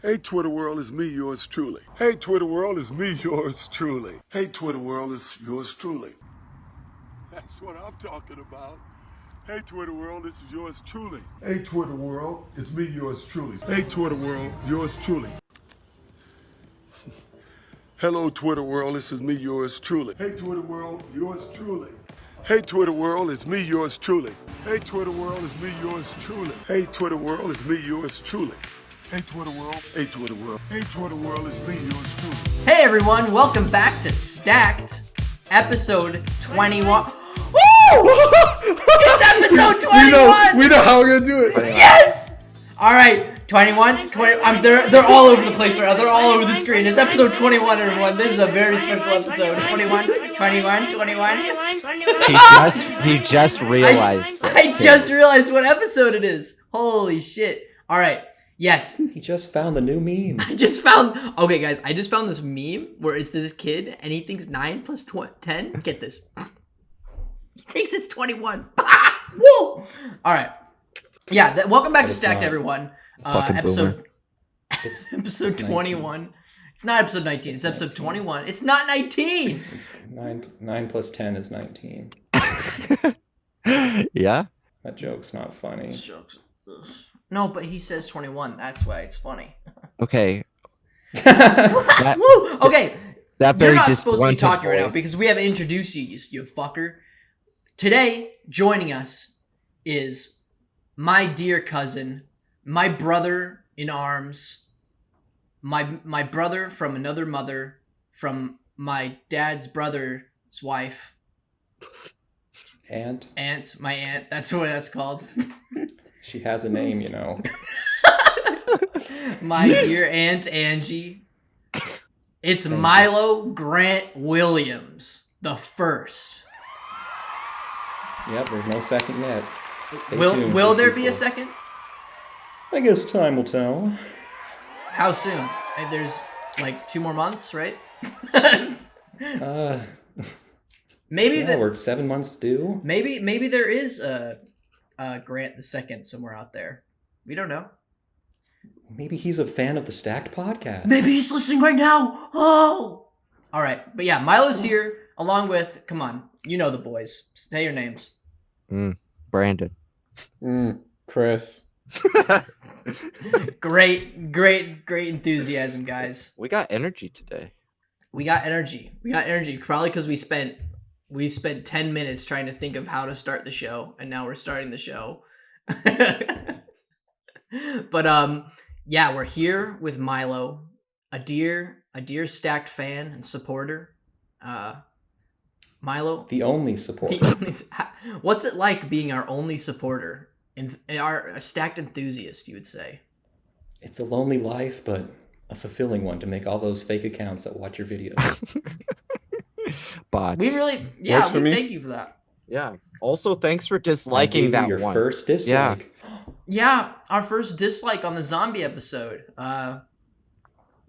Hey Twitter world, it's me, yours truly. Hey Twitter world, it's me, yours truly. Hey Twitter world, it's yours truly. That's what I'm talking about. Hey Twitter world, this is yours truly. Hey Twitter world, it's me, yours truly. Hey Twitter world, yours truly. Hello Twitter world, this is me, yours truly. Hey Twitter world, yours truly. Hey Twitter world, it's me, yours truly. Hey Twitter world, it's me, yours truly. Hey Twitter world, it's me, yours truly. Hey Twitter world, hey Twitter world, hey Twitter world, it's me, yours truly. Hey everyone, welcome back to Stacked, episode 21. Woo! It's episode 21! We know how we're gonna do it. Yes! Alright, 21, 20, they're all over the place right now. They're all over the screen. It's episode 21, everyone. This is a very special episode. 21. He just realized. I just realized what episode it is. Holy shit. Alright, yes. He just found the new meme. Okay guys, I just found this meme where it's this kid and he thinks 9 plus 10. Get this. He thinks it's 21. Woo! Alright. Yeah, welcome back to Stacked, everyone. Episode 21. It's not episode 19. It's episode 21. It's not 19. 9 plus 10 is 19. Yeah? That joke's not funny. This joke's... No, but he says 21. That's why it's funny. Okay. Woo! Okay. You're not supposed to be talking right now because we haven't introduced you fucker. Today, joining us is my dear cousin, my brother in arms, my brother from another mother, from my dad's brother's wife. Aunt? My aunt. That's what that's called. She has a name, you know. My dear Aunt Angie. It's Milo Grant Williams, the first. Yep, there's no second yet. Will there be a second? I guess time will tell. How soon? There's like 2 more months, right? Maybe we're 7 months due. Maybe there is a Grant the second somewhere out there. We don't know. Maybe he's a fan of the Stacked podcast. Maybe he's listening right now. Oh! All right. But yeah, Milo's here along with, come on, you know the boys. Say your names. Brandon. Chris. Great enthusiasm, guys. We got energy today. We got energy. Probably because we spent 10 minutes trying to think of how to start the show, and now we're starting the show. But yeah, we're here with Milo, a dear Stacked fan and supporter. Milo, the only supporter. What's it like being our only supporter and our Stacked enthusiast? You would say it's a lonely life, but a fulfilling one to make all those fake accounts that watch your videos. Bots. We thank you for that. Yeah. Also, thanks for disliking that your one. First dislike. Yeah, our first dislike on the zombie episode.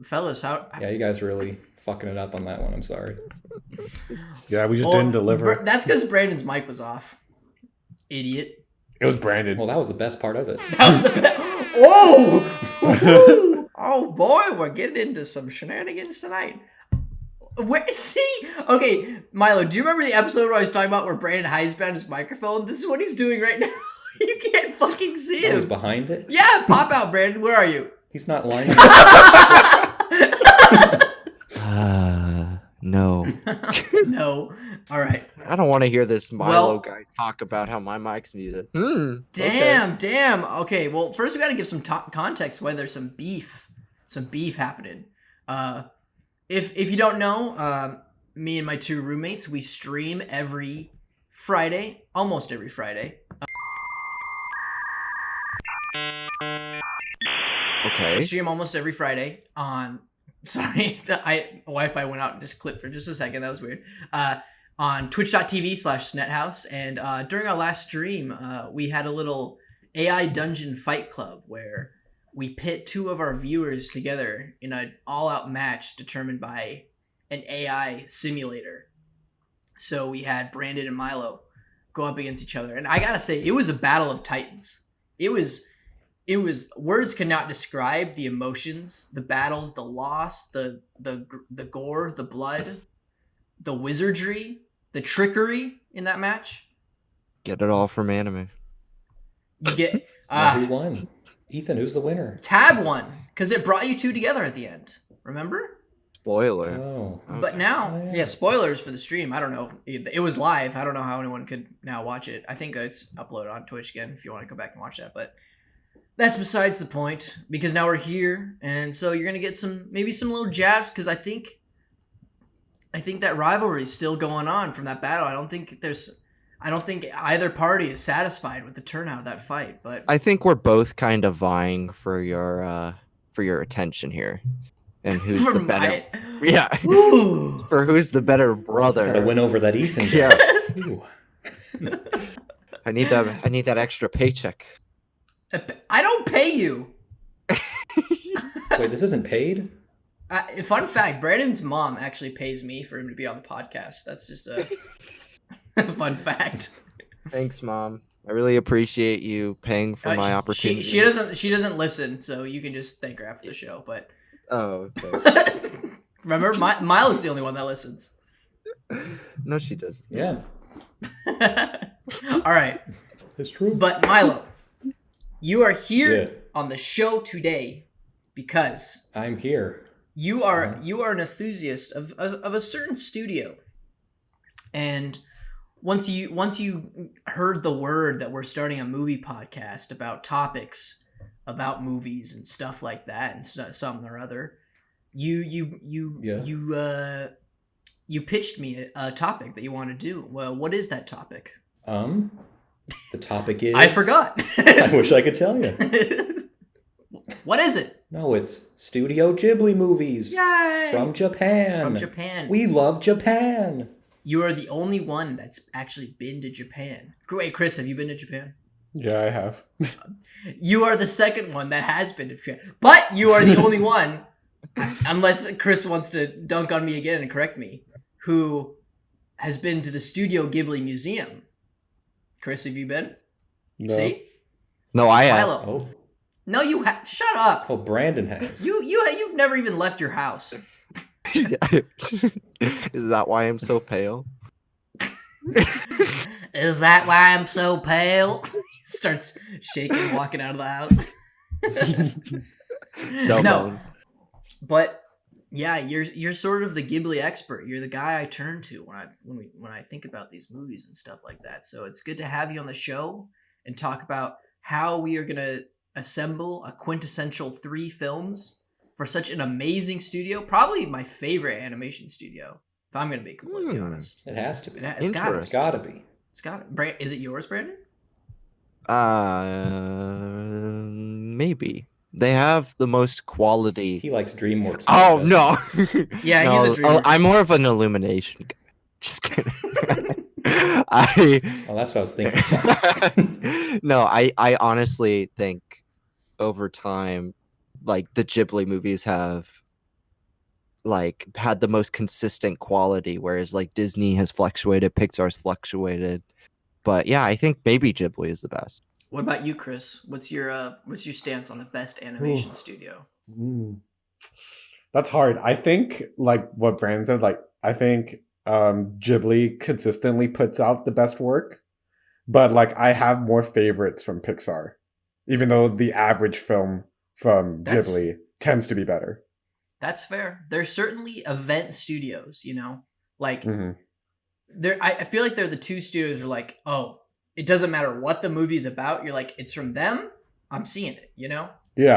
Fellas, how? Yeah, you guys really fucking it up on that one. I'm sorry. Yeah, we just didn't deliver. That's because Brandon's mic was off. Idiot. It was Brandon. Well, that was the best part of it. That was the best. Oh! Oh boy, we're getting into some shenanigans tonight. Okay, Milo, do you remember the episode where I was talking about where Brandon hides behind his microphone? This is what he's doing right now. You can't fucking see him. I was behind it? Yeah, pop out, Brandon. Where are you? He's not lying. No. No. All right. I don't want to hear this Milo guy talk about how my mic's muted. Damn. Okay, well, first we got to give some context why there's some beef happening. If you don't know, me and my 2 roommates, we stream every Friday, almost every Friday. Okay. We stream almost every Friday on. Sorry, Wi-Fi went out and just clipped for just a second. That was weird. On twitch.tv/snethouse. And during our last stream, we had a little AI dungeon fight club where we pit 2 of our viewers together in an all-out match determined by an AI simulator. So we had Brandon and Milo go up against each other. And I gotta say, it was a battle of titans. It was it was words cannot describe the emotions, the battles, the loss, the gore, the blood, the wizardry, the trickery in that match. Get it all from anime. You get Who won? Ethan, who's the winner? Tab won because it brought you two together at the end. Remember? Spoiler. Oh. But now, Oh, yeah. yeah, spoilers for the stream. I don't know. It was live. I don't know how anyone could now watch it. I think it's uploaded on Twitch again if you want to go back and watch that. But that's besides the point because now we're here, and so you're gonna get maybe some little jabs because I think that rivalry is still going on from that battle. I don't think either party is satisfied with the turnout of that fight. But I think we're both kind of vying for your attention here. And who's the better? Yeah. For who's the better brother? Gotta win over that Ethan. Yeah. Ooh. I need that extra paycheck. I don't pay you. Wait, this isn't paid? Fun fact: Brandon's mom actually pays me for him to be on the podcast. That's just a fun fact. Thanks, Mom. I really appreciate you paying for my opportunity. She doesn't listen, so you can just thank her after the show. But oh, okay. remember, Milo's the only one that listens. No, she doesn't. Yeah. All right. It's true. But Milo, you are here on the show today because I'm here. You are an enthusiast of a certain studio, and once you heard the word that we're starting a movie podcast about topics about movies and stuff like that and something or other, you pitched me a topic that you want to do. Well, what is that topic? The topic is... I forgot. I wish I could tell you. What is it? No, it's Studio Ghibli movies. Yay! From Japan. From Japan. We love Japan. You are the only one that's actually been to Japan. Wait, Chris, have you been to Japan? Yeah, I have. You are the second one that has been to Japan. But you are the only one, unless Chris wants to dunk on me again and correct me, who has been to the Studio Ghibli Museum. Chris, have you been? No. See? No, I have. Milo. Oh, No, you have. Shut up. oh, Brandon has. You've never even left your house. Is that why I'm so pale? Is that why I'm so pale? Starts shaking, walking out of the house. So No. But yeah, you're sort of the Ghibli expert. You're the guy I turn to when I think about these movies and stuff like that. So it's good to have you on the show and talk about how we are gonna assemble a quintessential 3 films for such an amazing studio. Probably my favorite animation studio, if I'm gonna be completely honest. It has to be. It's got It's gotta be. it. Is it yours, Brandon? Maybe. They have the most quality. He likes DreamWorks. Oh movies. no. Yeah, No, he's a dreamer. I'm more of an Illumination guy. Just kidding. Oh, that's what I was thinking. No, I honestly think over time, like the Ghibli movies have like had the most consistent quality, whereas like Disney has fluctuated, Pixar's fluctuated. But yeah, I think maybe Ghibli is the best. What about you, Chris? What's your stance on the best animation studio? That's hard. I think, like what Brandon said, like I think Ghibli consistently puts out the best work, but like I have more favorites from Pixar, even though the average film from Ghibli tends to be better. That's fair. There's certainly event studios, like I feel like they're the 2 studios who are like, oh, it doesn't matter what the movie's about. You're like, it's from them. I'm seeing it, Yeah.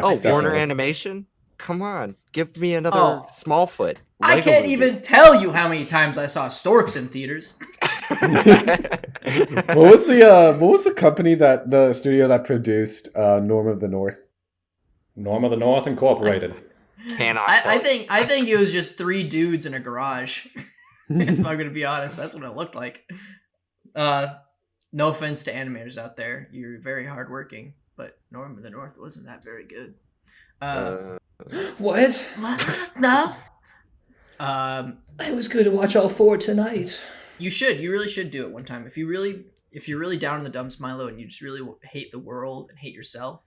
Oh, definitely. Warner Animation? Come on, give me another Smallfoot. I Lego can't movie. even tell you how many times I saw Storks in theaters. What was the company the studio that produced Norm of the North? Norm of the North Incorporated. I think it was just 3 dudes in a garage. If I'm gonna be honest, that's what it looked like. No offense to animators out there, you're very hardworking, but Norm of the North wasn't that very good. What? No. It was good to watch all 4 tonight. You really should do it one time. If you're really down in the dumps, Milo, and you just really hate the world and hate yourself,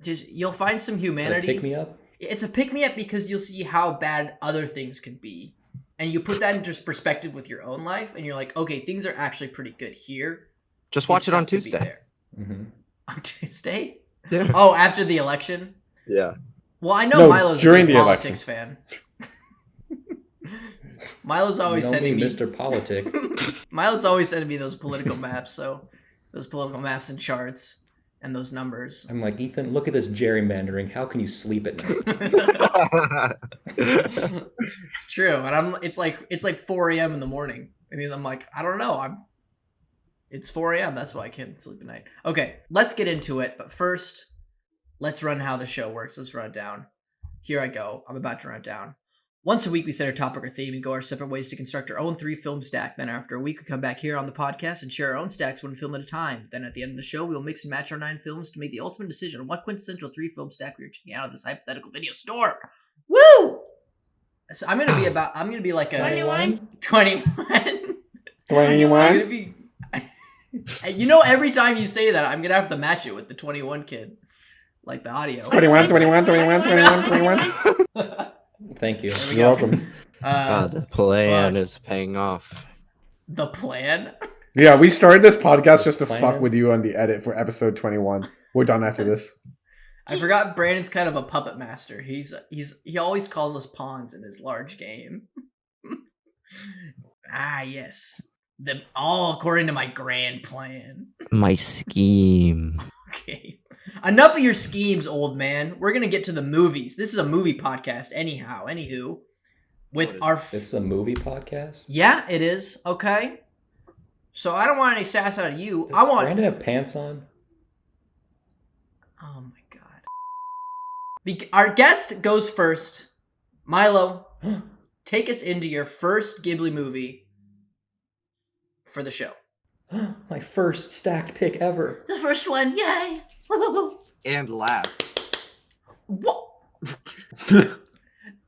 just you'll find some It's like humanity. pick me up. It's a pick me up because you'll see how bad other things can be, and you put that into perspective with your own life, and you're like, okay, things are actually pretty good here. Just watch it on sucked to be Tuesday. there. Mm-hmm. On Tuesday? Yeah. Oh, after the election? Yeah. Well, I know No, Milo's during a big the politics fan. Milo's always sending me Mr. Politic. Milo's always sending me those political maps, so those political maps and charts and those numbers. I'm like, Ethan, look at this gerrymandering. How can you sleep at night? It's true, and it's like 4 a.m. in the morning. I mean, I'm like, I don't know. It's 4 a.m. That's why I can't sleep at night. Okay, let's get into it. But first, let's run how the show works. Let's run it down. Here I go. I'm about to run it down. Once a week, we set our topic or theme and go our separate ways to construct our own 3-film stack. Then after a week, we come back here on the podcast and share our own stacks one film at a time. Then at the end of the show, we will mix and match our 9 films to make the ultimate decision on what quintessential 3-film stack we are checking out of this hypothetical video store. Woo! So I'm gonna be like a 21? 21. 21? I'm gonna be. You know, every time you say that, I'm gonna have to match it with the 21 kid, like the audio. 21, 21, 21, 21, 21. Thank you. There we You're go. welcome. The plan fuck. is paying off. The plan. Yeah, we started this podcast just to Plan. fuck with you on the edit for episode 21. We're done after this. I forgot Brandon's kind of a puppet master. He always calls us pawns in his large game. Yes. All according to my grand plan. My scheme. Okay. Enough of your schemes, old man. We're gonna get to the movies. This is a movie podcast, anyhow. Anywho, with our This is a movie podcast? yeah, it is. Okay. So I don't want any sass out of you. Does I want. Brandon have pants on? Oh my god. Our guest goes first. Milo, take us into your first Ghibli movie for the show. My first stacked pick ever. The first one, yay! And last. What?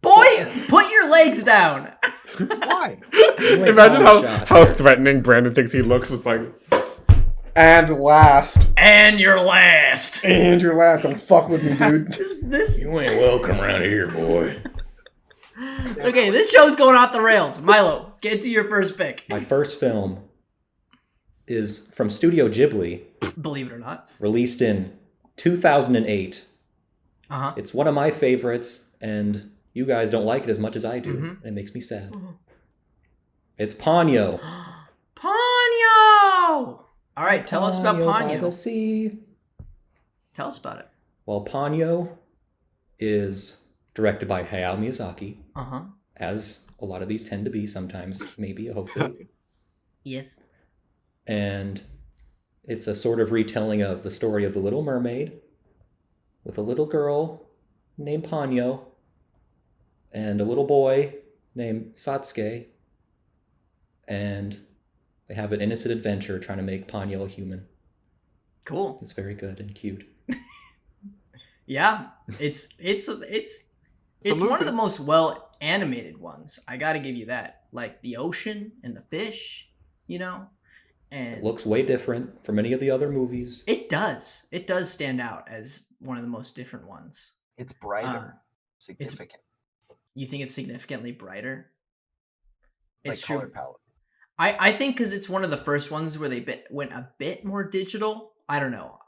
Boy, put your legs down. Why? You ain't Imagine calling shots. how threatening Brandon thinks he looks. It's like, and last. And your last. And you're last. Don't fuck with me, dude. This You ain't welcome around here, boy. okay, this show's going off the rails. Milo, get to your first pick. My first film is from Studio Ghibli, Believe it or not. released in 2008. Uh-huh. It's one of my favorites, and you guys don't like it as much as I do. Mhm. It makes me sad. It's Ponyo. Ponyo! Alright, tell us about By the Ponyo. sea. Tell us about it. Well, Ponyo is directed by Hayao Miyazaki, Uh-huh. as a lot of these tend to be sometimes, maybe, hopefully. Yes. And it's a sort of retelling of the story of The Little Mermaid, with a little girl named Ponyo and a little boy named Satsuki, and they have an innocent adventure trying to make Ponyo a human. Cool. It's very good and cute. Yeah. It's one of movie. the most well animated ones. I gotta give you that. Like the ocean and the fish, you know? And It looks way different from any of the other movies. it does. It does stand out as one of the most different ones. It's brighter. it's- Significant. You think it's significantly brighter? Like It's color true. palette. I think because it's one of the first ones where they went a bit more digital. I don't know.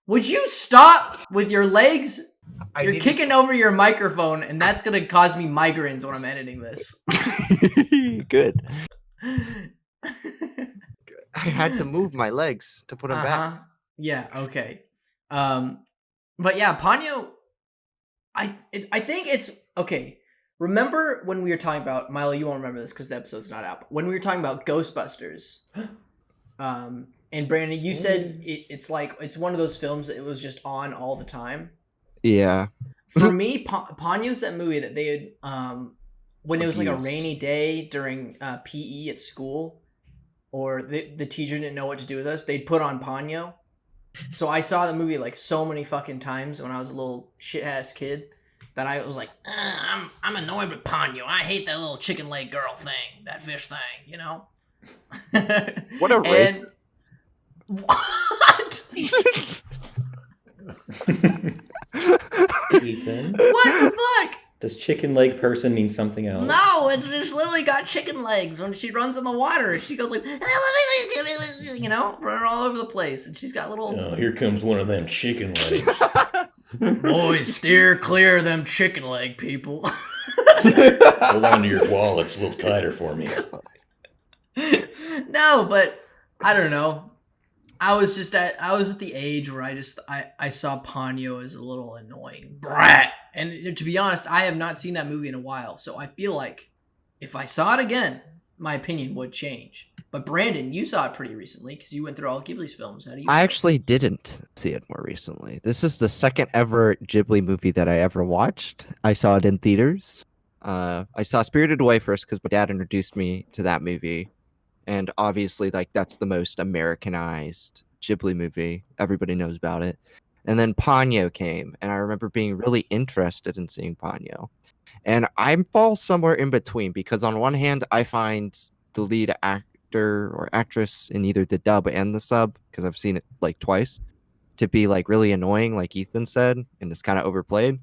Would you stop with your legs? You're kicking over your microphone, and that's gonna cause me migraines when I'm editing this. Good. I had to move my legs to put them back. Yeah. Okay. But yeah, Ponyo. I think it's okay. Remember when we were talking about Milo? You won't remember this because the episode's not out. But when we were talking about Ghostbusters, and Brandon, you said it's like it's one of those films that it was just on all the time. Yeah. For me, Ponyo's that movie that they had when it was like a Abused. rainy day during PE at school, or the teacher didn't know what to do with us. They'd put on Ponyo. So I saw the movie like so many fucking times when I was a little shit-ass kid that I was like, I'm annoyed with Ponyo. I hate that little chicken leg girl thing, that fish thing, you know? What a racist. What? Ethan, What the fuck? does chicken leg person mean something else? No, it just literally got chicken legs when she runs in the water. She goes like, you know, running all over the place, and she's got little. Oh, here comes one of them chicken legs. Boys, steer clear of them chicken leg people. Hold on to your wallets a little tighter for me. No, but I don't know. I was at the age where I saw Ponyo as a little annoying brat. And to be honest, I have not seen that movie in a while. So I feel like if I saw it again, my opinion would change. But Brandon, you saw it pretty recently because you went through all Ghibli's films. How do you I feel? actually didn't see it more recently. This is the second ever Ghibli movie that I ever watched. I saw it in theaters. I saw Spirited Away first because my dad introduced me to that movie. And obviously, like, that's the most Americanized Ghibli movie. Everybody knows about it. And then Ponyo came, and I remember being really interested in seeing Ponyo. And I fall somewhere in between because on one hand, I find the lead actor or actress in either the dub and the sub, because I've seen it like twice, to be like really annoying, like Ethan said, and it's kind of overplayed.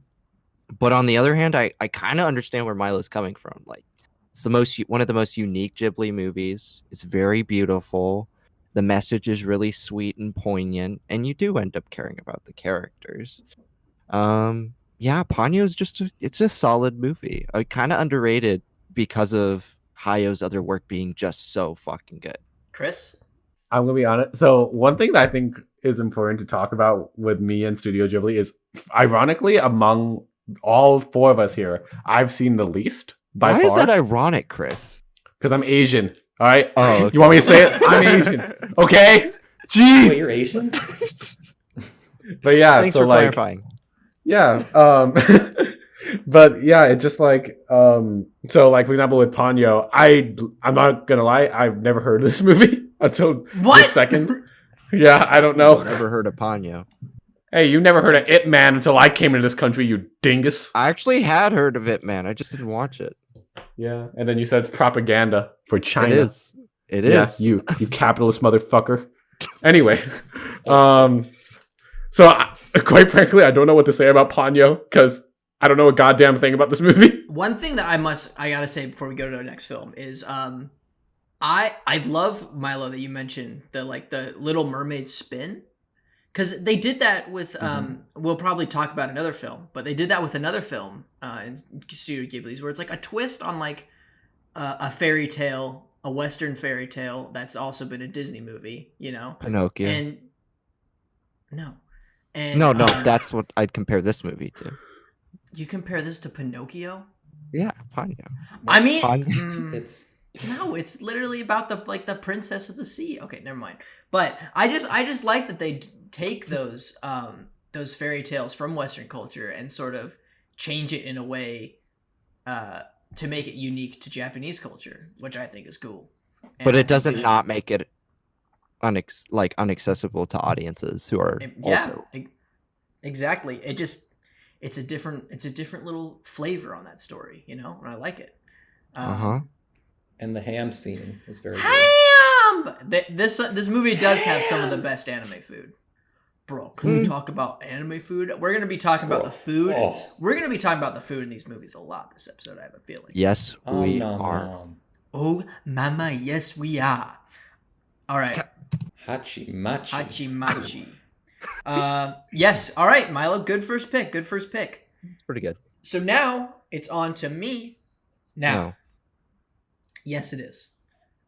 But on the other hand, I kind of understand where Milo's coming from. Like, it's one of the most unique Ghibli movies. It's very beautiful. The message is really sweet and poignant, and you do end up caring about the characters. Yeah, Ponyo is it's a solid movie. Kind of underrated because of Hayao other work being just so fucking good. Chris? I'm gonna be honest. So one thing that I think is important to talk about with me and Studio Ghibli is, ironically, among all four of us here, I've seen the least by Why far. is that ironic, Chris? Because I'm Asian. All right. Oh, okay. You want me to say it? I'm Asian. Okay. Jeez. Wait, you're Asian? But yeah, Thanks so for like, clarifying. yeah. But yeah, it's just like, so like, for example, with Ponyo, I'm not gonna lie, I've never heard of this movie until What? this second. Yeah, I don't know. Never heard of Ponyo. Hey, you never heard of It Man until I came into this country, you dingus. I actually had heard of it, man. I just didn't watch it. Yeah, and then you said it's propaganda for China. It is. It Yeah, is. you capitalist motherfucker. Anyway, so quite frankly, I don't know what to say about Ponyo because I don't know a goddamn thing about this movie. One thing that I gotta say before we go to the next film is I love, Milo, that you mentioned the Little Mermaid spin, because they did that with we'll probably talk about another film, but they did that with another film in Studio Ghibli's where it's like a twist on like a fairy tale, a Western fairy tale that's also been a Disney movie, you know. Pinocchio. And no, no, that's what I'd compare this movie to. You compare this to Pinocchio? Yeah, Ponyo. I mean, It's no, it's literally about the princess of the sea. Okay, never mind. But I just like that they take those fairy tales from Western culture and sort of change it in a way to make it unique to Japanese culture, which I think is cool. And But I it think doesn't we should- not make it inaccessible to audiences who are also. Exactly. It's a different little flavor on that story, you know, and I like it. and the ham scene is very good. Ham! This movie does have some of the best anime food. Bro, can we talk about anime food? We're going to be talking about the food. Oh. We're going to be talking about the food in these movies a lot this episode, I have a feeling. Yes, we nom, are. nom. Oh, mama, yes, we are. All right. Hachi machi. Hachi machi. Yes. All right, Milo. Good first pick. It's pretty good. So now it's on to me. Now, No. yes, it is.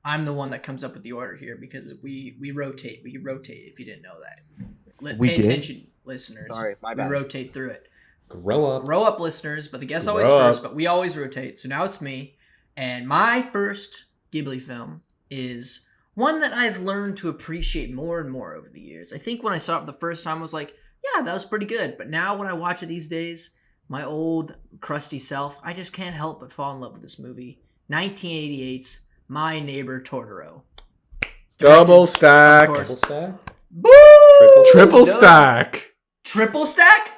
I'm the one that comes up with the order here because we rotate. We rotate. If you didn't know that, We pay did? attention, listeners. Sorry, my We bad. rotate through it. Grow up. Grow up, listeners. But the guest always Grow first. up. But we always rotate. So now it's me, and my first Ghibli film is one that I've learned to appreciate more and more over the years. I think when I saw it the first time, I was like, yeah, that was pretty good. But now when I watch it these days, my old crusty self, I just can't help but fall in love with this movie. 1988's My Neighbor Totoro. Double stack. Of course. Double stack. Boo! Triple No. stack. Triple stack?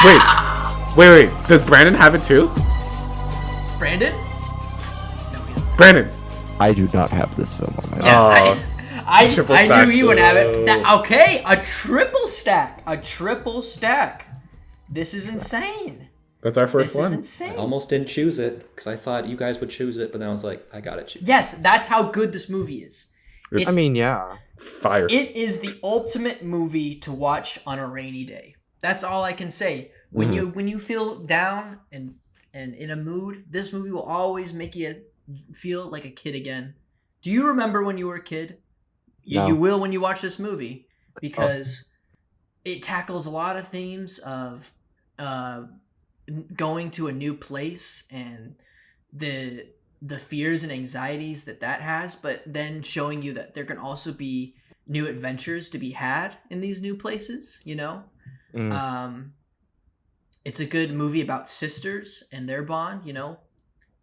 Wait, Wait. Does Brandon have it too? Brandon? No, he doesn't. Brandon. I do not have this film on my list. Yes, triple I stack, knew you would have it. though. Okay, a triple stack. A triple stack. This is insane. That's our first This is one. I insane. almost didn't choose it because I thought you guys would choose it, but then I was like, I gotta choose. Yes, that's how good this movie is. I mean, yeah. Fire. It is the ultimate movie to watch on a rainy day. That's all I can say. When you feel down and in a mood, this movie will always make you feel like a kid again. Do you remember when you were a kid? No. You will when you watch this movie because it tackles a lot of themes of going to a new place and the fears and anxieties that has, but then showing you that there can also be new adventures to be had in these new places, you know? It's a good movie about sisters and their bond, you know?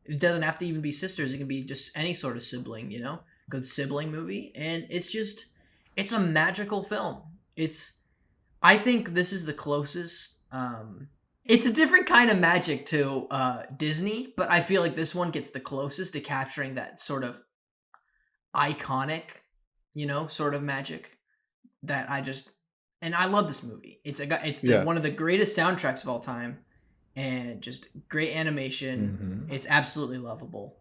It doesn't have to even be sisters. It can be just any sort of sibling, you know? Good sibling movie. And it's a magical film. I think this is the closest, it's a different kind of magic to Disney, but I feel like this one gets the closest to capturing that sort of iconic, you know, sort of magic that and I love this movie. It's one of the greatest soundtracks of all time, and just great animation. Mm-hmm. It's absolutely lovable.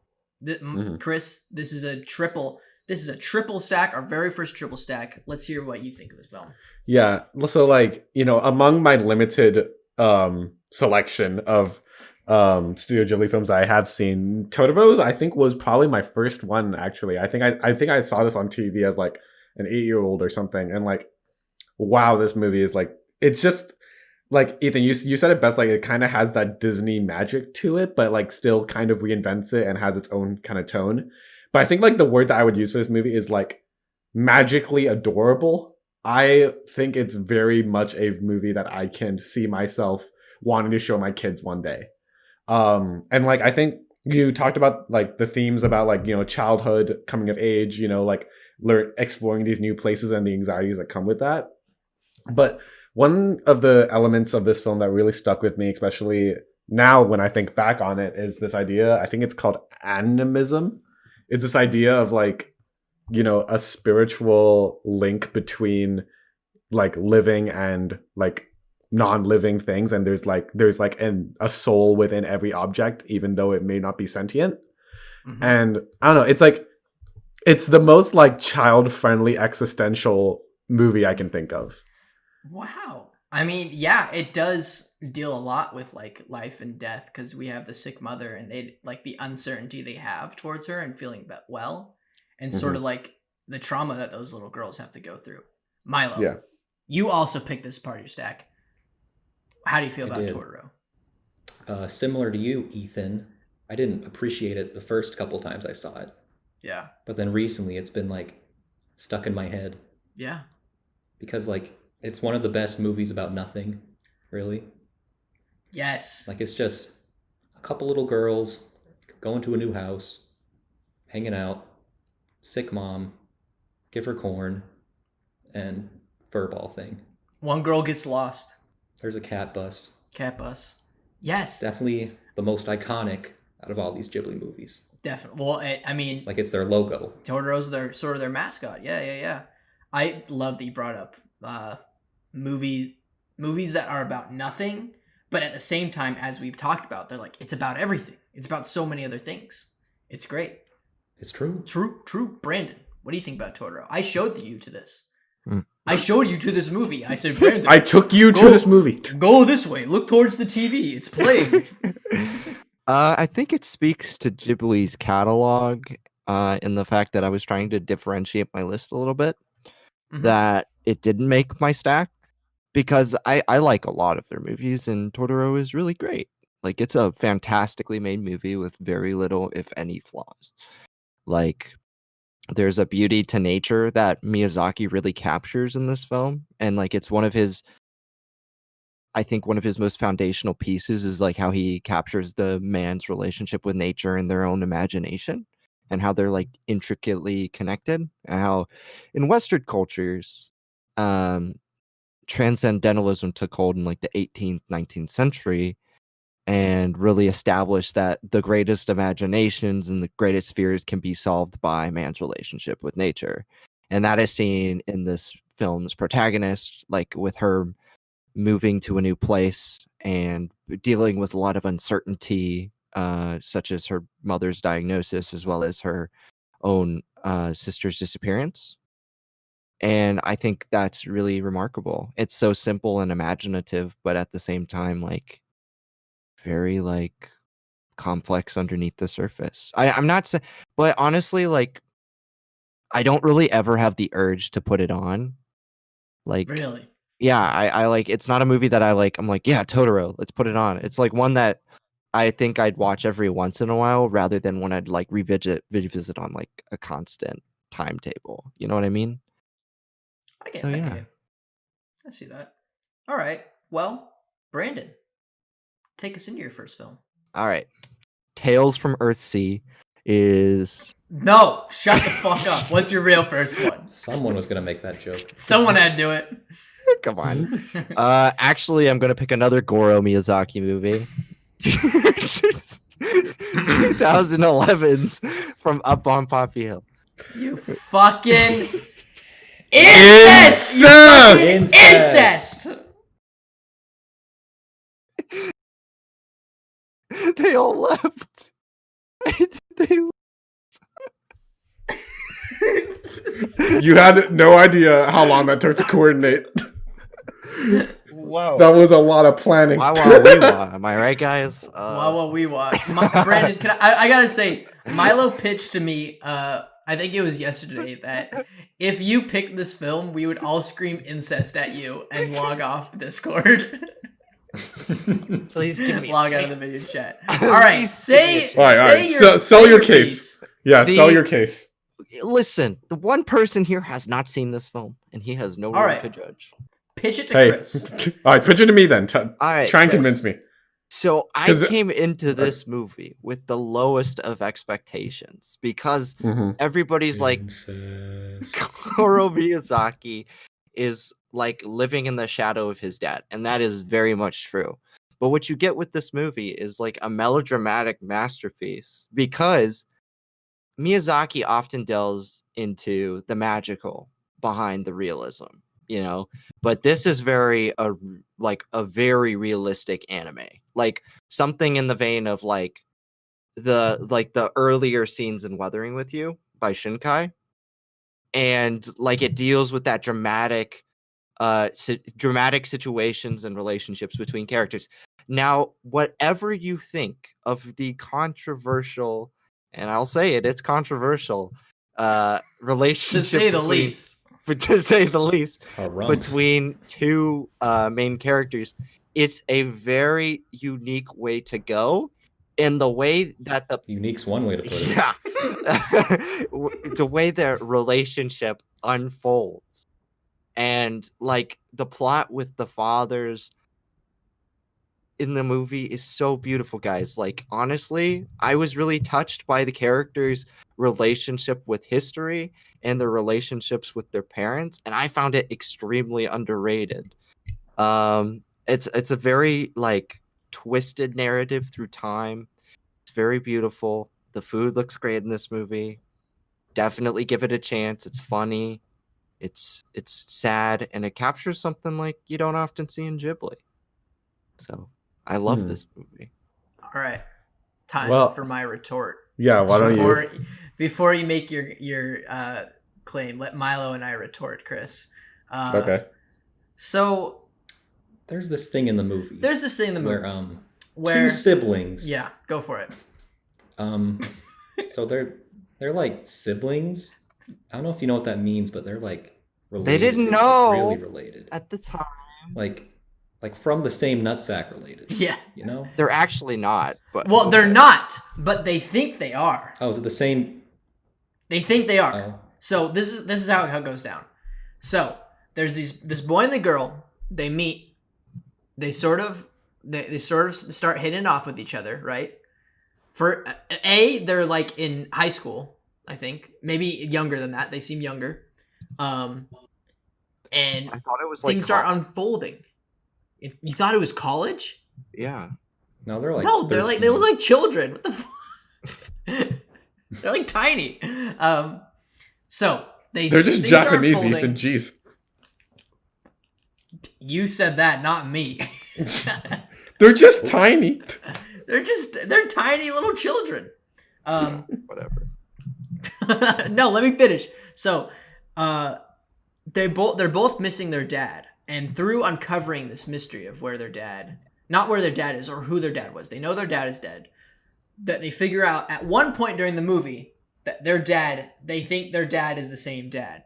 Chris, this is a triple stack, our very first triple stack. Let's hear what you think of this film. Yeah. So, like, you know, among my limited selection of Studio Ghibli films I have seen, Totoro's I think was probably my first one. Actually, I think I saw this on TV as like an 8-year-old or something, and like, wow, this movie is like, it's just like, Ethan, you said it best. Like, it kind of has that Disney magic to it, but like still kind of reinvents it and has its own kind of tone. But I think like the word that I would use for this movie is like magically adorable. I think it's very much a movie that I can see myself wanting to show my kids one day. And like, I think you talked about like the themes about like, you know, childhood, coming of age, you know, like exploring these new places and the anxieties that come with that. But one of the elements of this film that really stuck with me, especially now when I think back on it, is this idea. I think it's called animism. It's this idea of like, you know, a spiritual link between like living and like non-living things, and there's like a soul within every object, even though it may not be sentient. And I don't know, it's like, it's the most like child-friendly existential movie I can think of. Wow. I mean, yeah, it does deal a lot with like life and death, because we have the sick mother and they like the uncertainty they have towards her and feeling well, and sort of like the trauma that those little girls have to go through. Milo, Yeah. you also picked this part of your stack. How do you feel I about did. Totoro? Similar to you, Ethan, I didn't appreciate it the first couple times I saw it, Yeah. but then recently it's been like stuck in my head Yeah. because like it's one of the best movies about nothing, really. Yes. Like, it's just a couple little girls going to a new house, hanging out, sick mom, give her corn, and furball thing. One girl gets lost. There's a cat bus. Cat bus. Yes. Definitely the most iconic out of all these Ghibli movies. Definitely. Well, I mean, Like, it's their logo. Totoro's their mascot. Yeah. I love that you brought up movies that are about nothing, but at the same time, as we've talked about, they're like, it's about everything. It's about so many other things. It's great. It's true. True. Brandon, what do you think about Totoro? I showed you to this. Mm. I showed you to this movie. I said, Brandon, I took you to this movie. Go this way. Look towards the TV. It's playing. I think it speaks to Ghibli's catalog in the fact that I was trying to differentiate my list a little bit. Mhm. That it didn't make my stack, because I like a lot of their movies, and Totoro is really great. Like, it's a fantastically made movie with very little, if any, flaws. Like, there's a beauty to nature that Miyazaki really captures in this film, and like, it's one of his most foundational pieces is like how he captures the man's relationship with nature and their own imagination, and how they're like intricately connected, and how in Western cultures, transcendentalism took hold in like the 18th, 19th century, and really establish that the greatest imaginations and the greatest fears can be solved by man's relationship with nature. And that is seen in this film's protagonist, like with her moving to a new place and dealing with a lot of uncertainty, such as her mother's diagnosis, as well as her own sister's disappearance. And I think that's really remarkable. It's so simple and imaginative, but at the same time, like very like complex underneath the surface. I'm not saying, but honestly, like I don't really ever have the urge to put it on. Like, Really? yeah, I like it's not a movie that I like. I'm like, yeah, Totoro, let's put it on. It's like one that I think I'd watch every once in a while rather than when I'd like revisit on like a constant timetable. You know what I mean? I get So, that. yeah. I see that. All right. Well, Brandon, take us into your first film. All right. Tales from Earthsea is No, shut the fuck up. What's your real first one? Someone was gonna make that joke. Someone had to do it. come on. Actually, I'm gonna pick another Goro Miyazaki movie. 2011's from Up on Poppy Hill. You fucking incest! You fucking incest! They all left. They You had no idea how long that took to coordinate. Whoa. That was a lot of planning. Wah wah wee wah. Am I right, guys? Wow, we watch. Brandon, I gotta say, Milo pitched to me, I think it was yesterday, that if you picked this film, we would all scream incest at you and log off Discord. Please give me log a out of the chance. video chat. All right, say All right. your Sell your say case. piece. Yeah, sell your case. Listen, the one person here has not seen this film, and he has no All room right. to judge. Pitch it to Hey. Chris. All right, pitch it to me then. All right, Try and Chris. convince me. So I 'Cause- came into this movie with the lowest of expectations because everybody's like, Goro Miyazaki is like living in the shadow of his dad, and that is very much true. But what you get with this movie is like a melodramatic masterpiece because Miyazaki often delves into the magical behind the realism, you know. But this is very a very realistic anime, like something in the vein of like the earlier scenes in Weathering with You by Shinkai, and like it deals with that dramatic situations and relationships between characters. Now, whatever you think of the controversial, and I'll say it's controversial, relationship To say the between- least. but to say the least, Harumph. between two main characters, it's a very unique way to go. In the way that the Unique's one way to put it. yeah, the way their relationship unfolds, and like the plot with the fathers in the movie is so beautiful, guys. Like honestly, I was really touched by the characters' relationship with history and their relationships with their parents, and I found it extremely underrated. It's a very like twisted narrative through time. It's very beautiful. The food looks great in this movie. Definitely give it a chance. It's funny. It's sad, and it captures something like you don't often see in Ghibli. So I love this movie. All right, time Well- for my retort. Yeah, why don't you? Before you make your claim, let Milo and I retort, Chris. Okay. So There's this thing in the movie. there's this thing in the movie where two siblings. Yeah, go for it. So they're like siblings. I don't know if you know what that means, but they're like related. They didn't like, know. really related. At the time, Like from the same nutsack related. Yeah. You know? they're actually not. But Well, they're not, but they think they are. Oh, is it the same? They think they are. Oh. So this is how it goes down. So there's this boy and the girl. They meet. They sort of start hitting it off with each other, right? For they're like in high school, I think, maybe younger than that. They seem younger, and I thought it was like things start unfolding. You thought it was college? yeah. No, they're like No, they're like they 13. look like children. What the fuck? They're like tiny. So They're just things start Japanese, unfolding. Ethan. Jeez. You said that, not me. They're just tiny. They're tiny little children. Whatever. No, let me finish. So, they're both missing their dad, and through uncovering this mystery of not where their dad is or who their dad was, they know their dad is dead. That they figure out at one point during the movie that they think their dad is the same dad,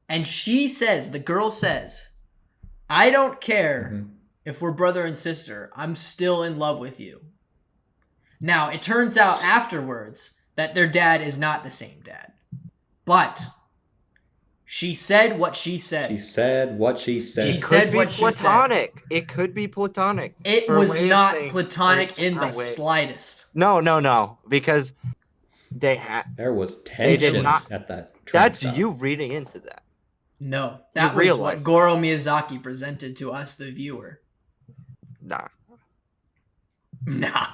and the girl says, "I don't care if we're brother and sister. I'm still in love with you." Now, it turns out afterwards that their dad is not the same dad. But she said what she said. She said what she said. She It said could be what she said. platonic. It could be platonic. It Her was way of not saying- platonic in her the way- slightest. No, because they had. There was They did tensions not- at that. train That's stop. you reading into that. No, that You was realize what that. Goro Miyazaki presented to us, the viewer. Nah, Nah.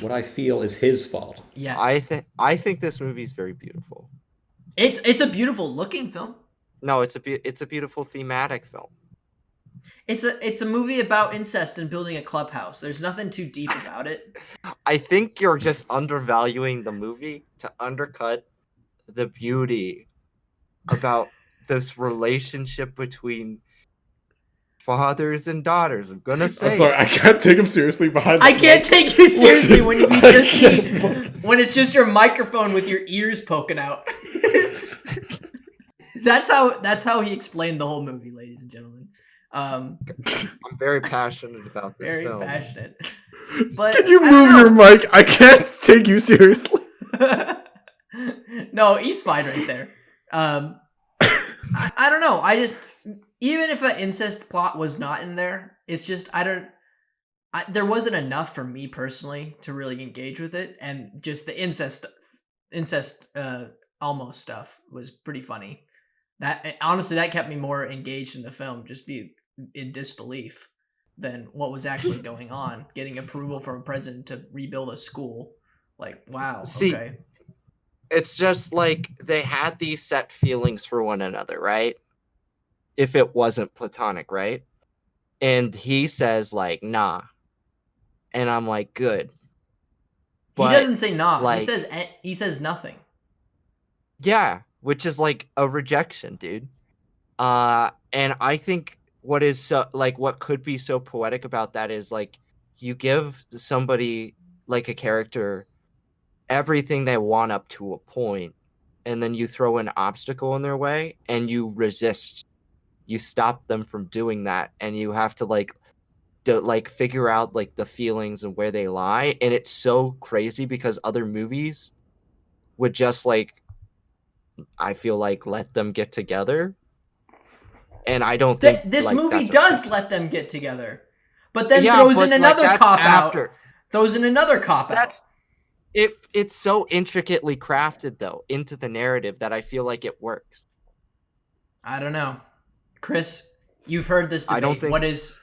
What I feel is his fault. Yes. I think this movie is very beautiful. It's a beautiful looking film. No, it's a beautiful thematic film. It's a movie about incest and building a clubhouse. There's nothing too deep about it. I think you're just undervaluing the movie to undercut the beauty about this relationship between fathers and daughters. I'm gonna say I'm sorry, I can't take him seriously behind. I can't take you seriously when you I just can't when it's just your microphone with your ears poking out. That's how he explained the whole movie, ladies and gentlemen. I'm very passionate about this Very film. passionate. But Can you I don't move your know. mic? I can't take you seriously. No, he's fine right there. I don't know. I just, even if the incest plot was not in there, it's just there wasn't enough for me personally to really engage with it, and just the incest almost stuff was pretty funny. That honestly, that kept me more engaged in the film, just be in disbelief than what was actually going on. Getting approval from a president to rebuild a school, like wow, See, okay. It's just like they had these set feelings for one another, right? If it wasn't platonic, right? And he says like, nah. And I'm like, good. But, He doesn't say nah. like- He says nothing. yeah, which is like a rejection, dude. And I think what could be so poetic about that is like you give somebody like a character everything they want up to a point, and then you throw an obstacle in their way and you resist. You stop them from doing that, and you have to figure out like the feelings and where they lie. And it's so crazy because other movies would just I feel like let them get together. And I don't think This like, movie that's does okay. let them get together, but then Yeah, throws but, in like, another that's cop out. after. Throws in another cop out. That's it's so intricately crafted though into the narrative that I feel like it works. I don't know, Chris. You've heard this debate. I don't think- What's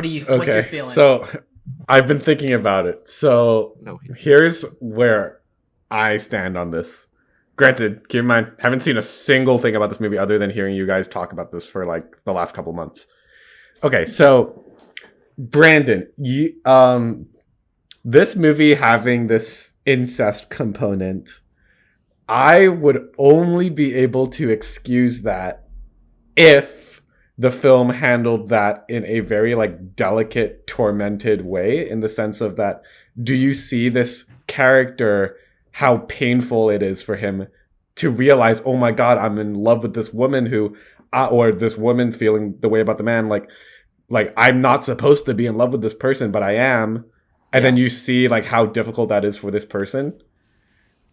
your Okay, feeling? so I've been thinking about it. So No, here's where I stand on this. Granted, keep in mind, haven't seen a single thing about this movie other than hearing you guys talk about this for like the last couple months. Okay, so Brandon, this movie having this incest component, I would only be able to excuse that if the film handled that in a very like delicate, tormented way, in the sense of that, do you see this character, how painful it is for him to realize, oh my God, I'm in love with this woman who, or this woman feeling the way about the man, like I'm not supposed to be in love with this person, but I am. And then you see like how difficult that is for this person.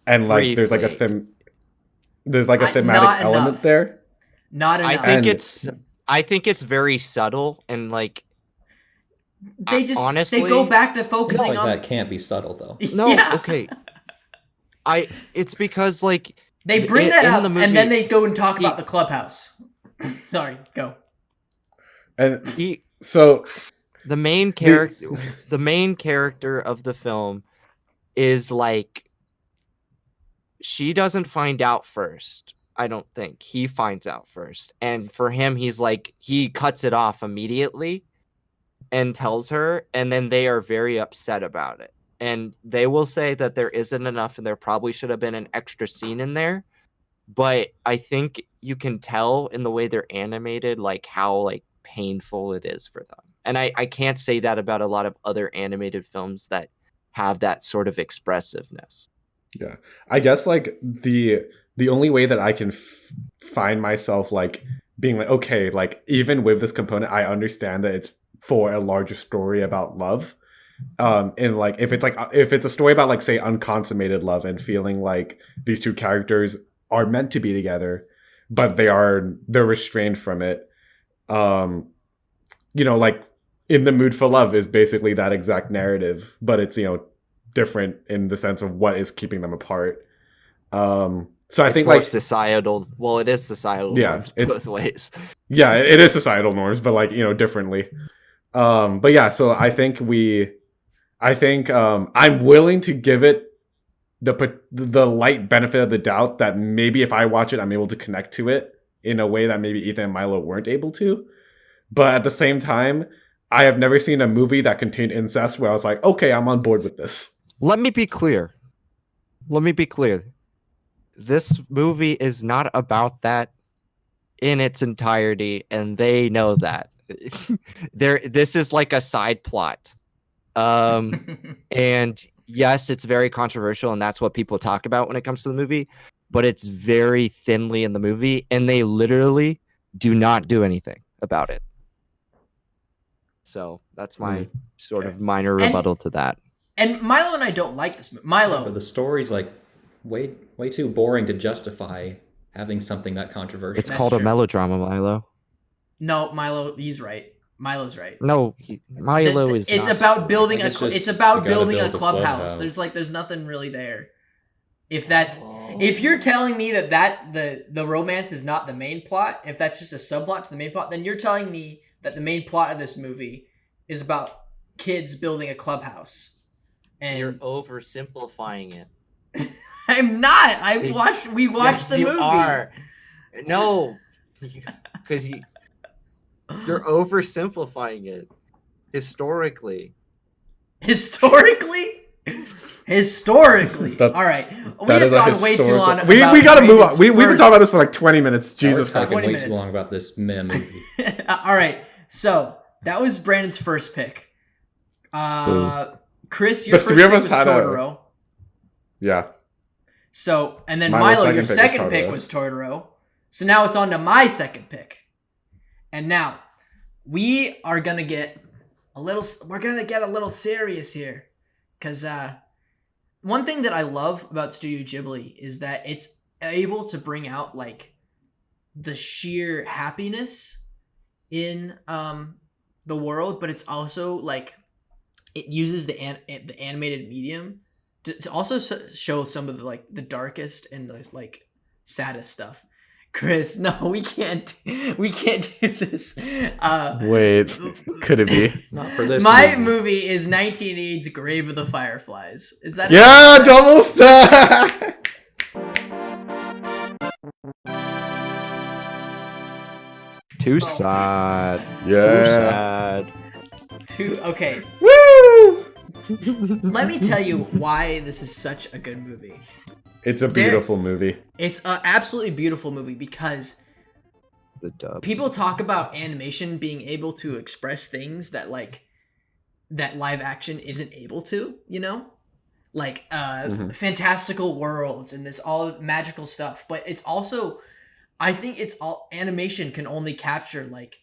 And like there's like a Briefly. thematic Not element enough. there. Not enough. I think it's very subtle and like they just honestly, they go back to Things focusing like on. that can't be subtle though. no, Yeah. okay. It's because like They bring in- that in up the movie, and then they go and talk he- about the clubhouse. Sorry, go. And he so the main character of the film is like, she doesn't find out first. I don't think he finds out first. And for him, he's like, he cuts it off immediately and tells her, and then they are very upset about it. And they will say that there isn't enough and there probably should have been an extra scene in there. But I think you can tell in the way they're animated, like how like painful it is for them. And I can't say that about a lot of other animated films that have that sort of expressiveness. Yeah, I guess like the only way that I can find myself like being like, okay, like even with this component, I understand that it's for a larger story about love. And like if it's a story about like say unconsummated love and feeling like these two characters are meant to be together, but they're restrained from it. You know, like In the Mood for Love is basically that exact narrative, but it's, you know, different in the sense of what is keeping them apart. So I think more like societal. Well, it is societal. Yeah, norms it's both ways. Yeah, it is societal norms, but like, you know, differently. But yeah, so I think I'm willing to give it the light benefit of the doubt that maybe if I watch it, I'm able to connect to it in a way that maybe Ethan and Milo weren't able to. But at the same time, I have never seen a movie that contained incest where I was like, okay, I'm on board with this. Let me be clear. This movie is not about that in its entirety, and they know that. This is like a side plot. And yes, it's very controversial, and that's what people talk about when it comes to the movie, but it's very thinly in the movie, and they literally do not do anything about it. So that's my sort of minor rebuttal to that. And Milo and I don't like this movie. Milo. But the story's like way too boring to justify having something that controversial. It's called a melodrama, Milo. No, Milo, he's right. Milo's right. No, Milo is. It's not about building Like, it's it's about building build a the clubhouse. clubhouse. There's nothing really there. If you're telling me that the romance is not the main plot, if that's just a subplot to the main plot, then you're telling me that the main plot of this movie is about kids building a clubhouse. And You're oversimplifying it. I'm not. We watched the you movie. Are. No, because you're oversimplifying it. Historically. Historically. All right. We have gone way too long. We got to move on. We've been talking about this for like 20 minutes. Jesus We're Christ. talking 20 way minutes. too long about this meh movie. All right. So that was Brandon's first pick. Chris, your The first three of pick us was had Totoro. Yeah. So, and then Milo's Milo, your second second pick Totoro. was Totoro. So now it's on to my second pick. And now we are gonna get a little serious here, because one thing that I love about Studio Ghibli is that it's able to bring out like the sheer happiness in the world, but it's also like it uses the animated medium to also show some of the like the darkest and the like saddest stuff. Chris, no, we can't do this. Wait, could it be? Not for this My movie is 1980's Grave of the Fireflies. Is that Yeah, double stack! Too sad. Yeah. Okay. Woo! Let me tell you why this is such a good movie. It's a beautiful movie. It's an absolutely beautiful movie because The dubs. people talk about animation being able to express things that like that live action isn't able to, you know? Like fantastical worlds and this all magical stuff, but it's also I think it's all animation can only capture like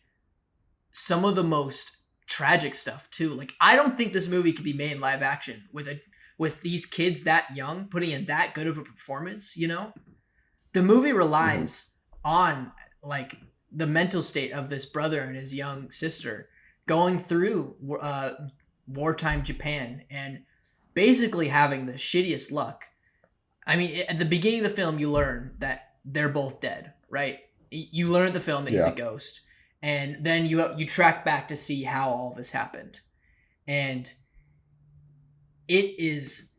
some of the most tragic stuff too. Like I don't think this movie could be made in live action with these kids that young putting in that good of a performance, you know? The movie relies on like the mental state of this brother and his young sister going through wartime Japan and basically having the shittiest luck. I mean, at the beginning of the film, you learn that they're both dead, right? You learn at the film that he's a ghost. and then you track back to see how all this happened, and it is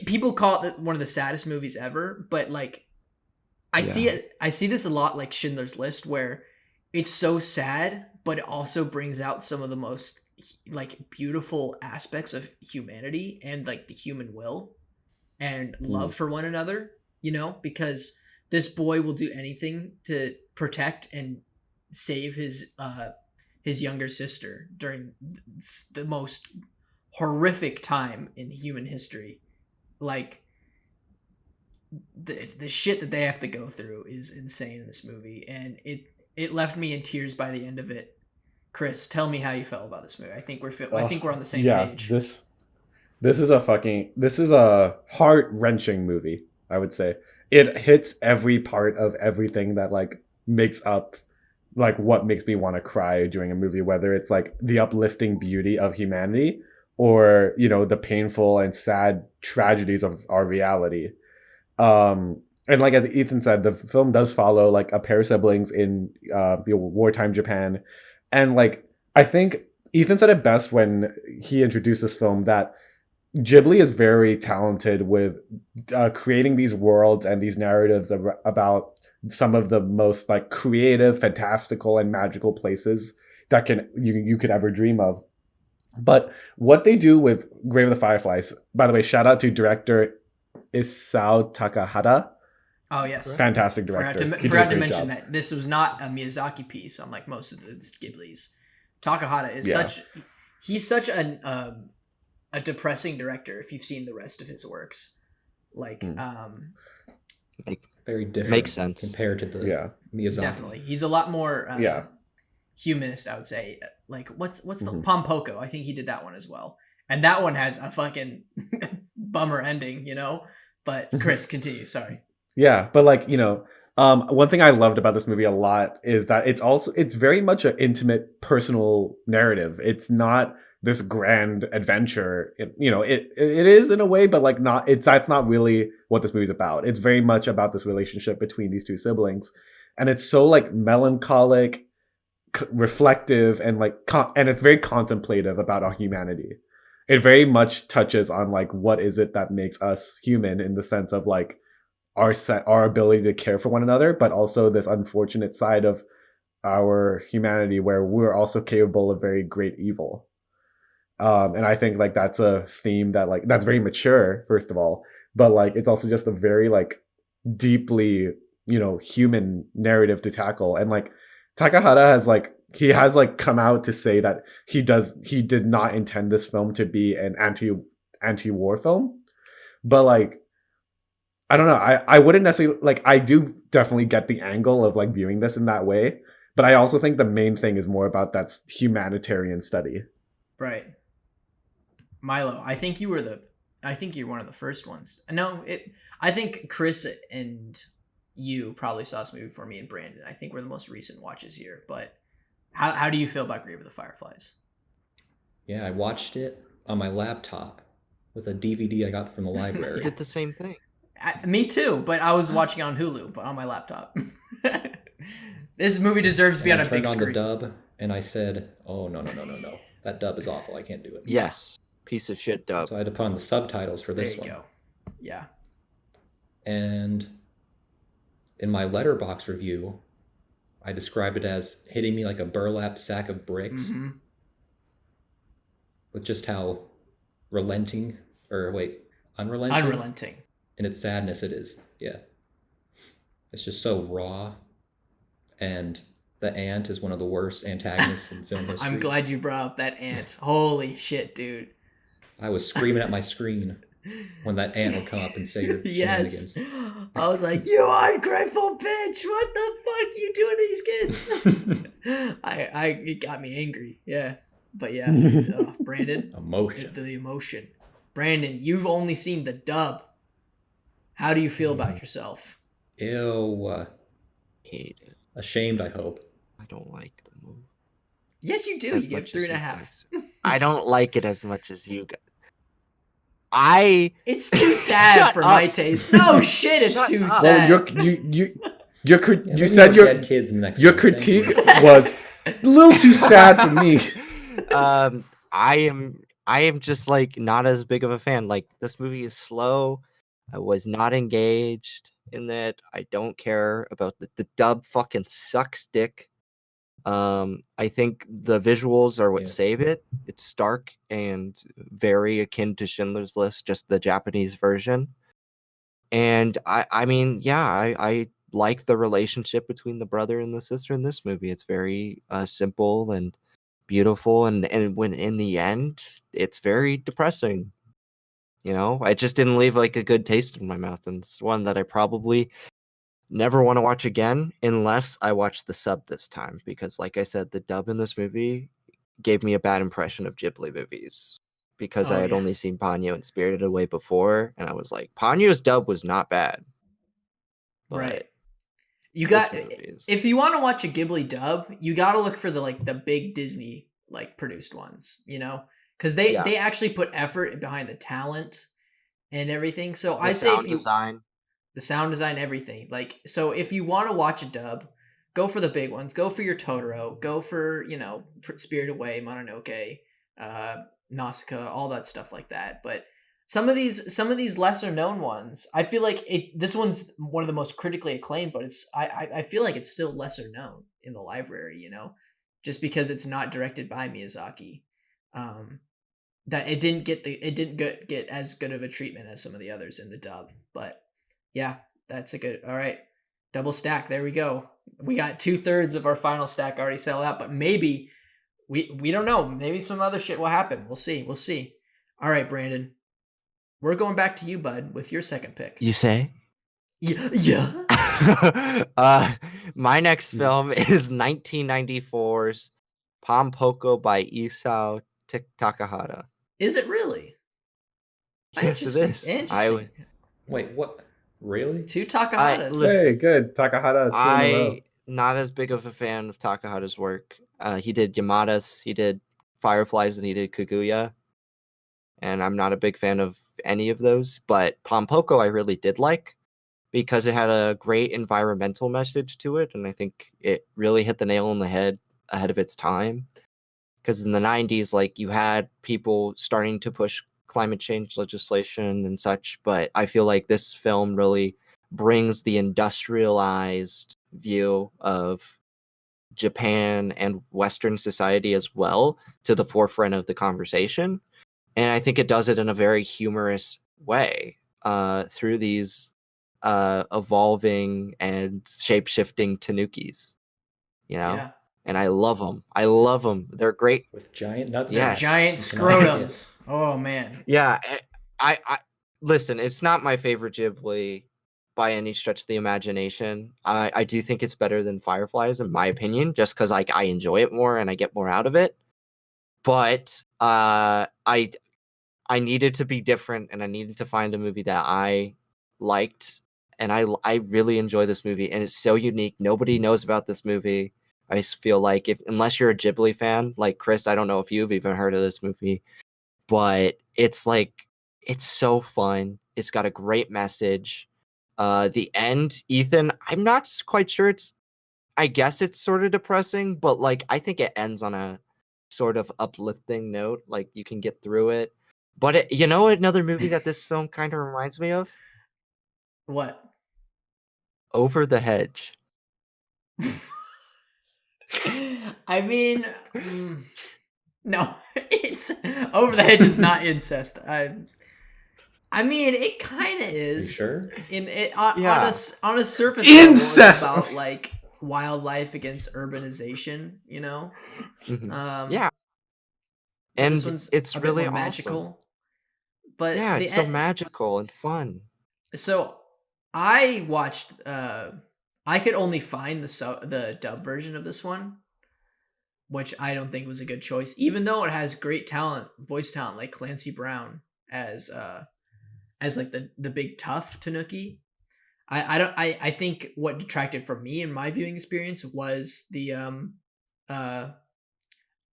people call it one of the saddest movies ever, but like I see this a lot like Schindler's List, where it's so sad, but it also brings out some of the most like beautiful aspects of humanity and like the human will and love for one another, because this boy will do anything to protect and save his younger sister during the most horrific time in human history. Like the shit that they have to go through is insane in this movie, and it left me in tears by the end of it. Chris, tell me how you felt about this movie. I think we're on the same page. This is a heart-wrenching movie, I would say. It hits every part of everything that like makes up like what makes me want to cry during a movie, whether it's like the uplifting beauty of humanity or, the painful and sad tragedies of our reality. And like as Ethan said, the film does follow like a pair of siblings in wartime Japan. And like I think Ethan said it best when he introduced this film, that Ghibli is very talented with creating these worlds and these narratives about some of the most like creative, fantastical, and magical places that you could ever dream of. But what they do with Grave of the Fireflies, by the way, shout out to director Isao Takahata. Oh yes, fantastic director. Forgot to mention that this was not a Miyazaki piece, unlike most of the Ghiblis. Takahata is such a depressing director. If you've seen the rest of his works, like very different, makes sense compared to the Miyazaki. Definitely, he's a lot more humanist, I would say. Like what's the Pompoko? I think he did that one as well, and that one has a fucking bummer ending, But Chris, continue. Sorry. Yeah, but like one thing I loved about this movie a lot is that it's very much an intimate, personal narrative. It's not this grand adventure. It is in a way, but like that's not really what this movie's about. It's very much about this relationship between these two siblings, and it's so like melancholic, reflective, and like and it's very contemplative about our humanity. It very much touches on like what is it that makes us human, in the sense of like our ability to care for one another, but also this unfortunate side of our humanity where we're also capable of very great evil. And I think like that's a theme that like that's very mature, first of all, but like it's also just a very like deeply human narrative to tackle. And like Takahata has come out to say that he did not intend this film to be an anti-war film, but like I don't know, I wouldn't necessarily like, I do definitely get the angle of like viewing this in that way, but I also think the main thing is more about that humanitarian study. Right. Milo, I think you're one of the first ones. No, I think Chris and you probably saw this movie before me and Brandon. I think we're the most recent watches here, but how do you feel about Grave of the Fireflies? Yeah, I watched it on my laptop with a DVD I got from the library. I did the same thing. Me too, but I was watching it on Hulu, but on my laptop. This movie deserves to be on a big screen. I turned on the dub, and I said, "Oh no! That dub is awful. I can't do it." Yes, piece of shit dub. So I had to put on the subtitles for this one. There you go. Yeah. And in my Letterboxd review, I described it as hitting me like a burlap sack of bricks, with just how unrelenting in its sadness it is. Yeah. It's just so raw. And the ant is one of the worst antagonists in film history. I'm glad you brought up that ant. Holy shit, dude. I was screaming at my screen when that ant would come up and say your shenanigans. I was like, you ungrateful bitch! What the fuck you doing to these kids? It got me angry. Yeah. But yeah, Brandon. Emotion. The emotion. Brandon, you've only seen the dub. How do you feel about yourself? Ew. Hate it. Ashamed, I hope. I don't like the movie. Yes, you do. You give 3.5. I don't like it as much as you guys. It's too sad for my taste. No shit, it's too sad. Well, You maybe said we your had kids next your time. Thank you. critique was a little too sad for me. I am just like not as big of a fan. Like this movie is slow. I was not engaged in that. I don't care about the dub fucking sucks dick. I think the visuals are what Yeah. save it. It's stark and very akin to Schindler's List, just the Japanese version. And I mean, yeah, I like the relationship between the brother and the sister in this movie. It's very simple and beautiful, and when in the end, it's very depressing. You know, I just didn't leave like a good taste in my mouth, and it's one that I probably never want to watch again unless I watch the sub this time, because like I said, the dub in this movie gave me a bad impression of Ghibli movies because I Oh had yeah. only seen Ponyo and Spirited Away before, and I was like, Ponyo's dub was not bad, Right. but You this got movie is if you want to watch a Ghibli dub, you got to look for the big Disney like produced ones, you know, because yeah, they actually put effort behind the talent and everything. So the I'd say if sound you design. the sound design, everything, like so if you want to watch a dub, go for the big ones. Go for your Totoro. Go for Spirited Away, Mononoke, uh, Nausicaa, all that stuff like that. But some of these lesser known ones, I feel like this one's one of the most critically acclaimed, but I feel like it's still lesser known in the library, just because it's not directed by Miyazaki. That it didn't get as good of a treatment as some of the others in the dub. But yeah, that's a good. All right, double stack. There we go. We got 2/3 of our final stack already settled out, but maybe we don't know. Maybe some other shit will happen. We'll see. We'll see. All right, Brandon. We're going back to you, bud, with your second pick. You say? Yeah. Yeah. My next film is 1994's Pompoko by Isao Takahata. Is it really? Yes, it Interesting. is. Interesting. Wait, what? Really? Two Takahatas. listen, Hey, good. Takahata 2 in a row. I not as big of a fan of Takahata's work. He did Yamada's, he did Fireflies, and he did Kaguya. And I'm not a big fan of any of those, but Pompoko I really did like because it had a great environmental message to it, and I think it really hit the nail on the head ahead of its time. Because in the 90s, like, you had people starting to push climate change legislation and such, but I feel like this film really brings the industrialized view of Japan and Western society as well to the forefront of the conversation. And I think it does it in a very humorous way through these evolving and shape-shifting tanukis, you know? Yeah. And I love them. I love them. They're great. With giant nuts. Yes. Giant scrotums. Oh man. Yeah, I listen, it's not my favorite Ghibli by any stretch of the imagination. I do think it's better than Fireflies, in my opinion, just because I enjoy it more and I get more out of it. But I needed to be different, and I needed to find a movie that I liked, and I really enjoy this movie, and it's so unique. Nobody knows about this movie. I just feel like unless you're a Ghibli fan, like Chris, I don't know if you've even heard of this movie, but it's like it's so fun. It's got a great message. The end, Ethan, I'm not quite sure. I guess it's sort of depressing, but like I think it ends on a sort of uplifting note. Like you can get through it. But another movie that this film kind of reminds me of? What? Over the Hedge. I mean, no, it's Over the Hedge is not incest. I mean, it kind of is. You sure? On a surface Incest! level, it's about like wildlife against urbanization. Mhm. Yeah. And this one's it's a bit really more awesome. magical. But Yeah, the it's so end- magical and fun. So I watched. I could only find the dub version of this one, which I don't think was a good choice, even though it has great talent, voice talent, like Clancy Brown as like the big tough Tanuki. I think what detracted from me in my viewing experience was the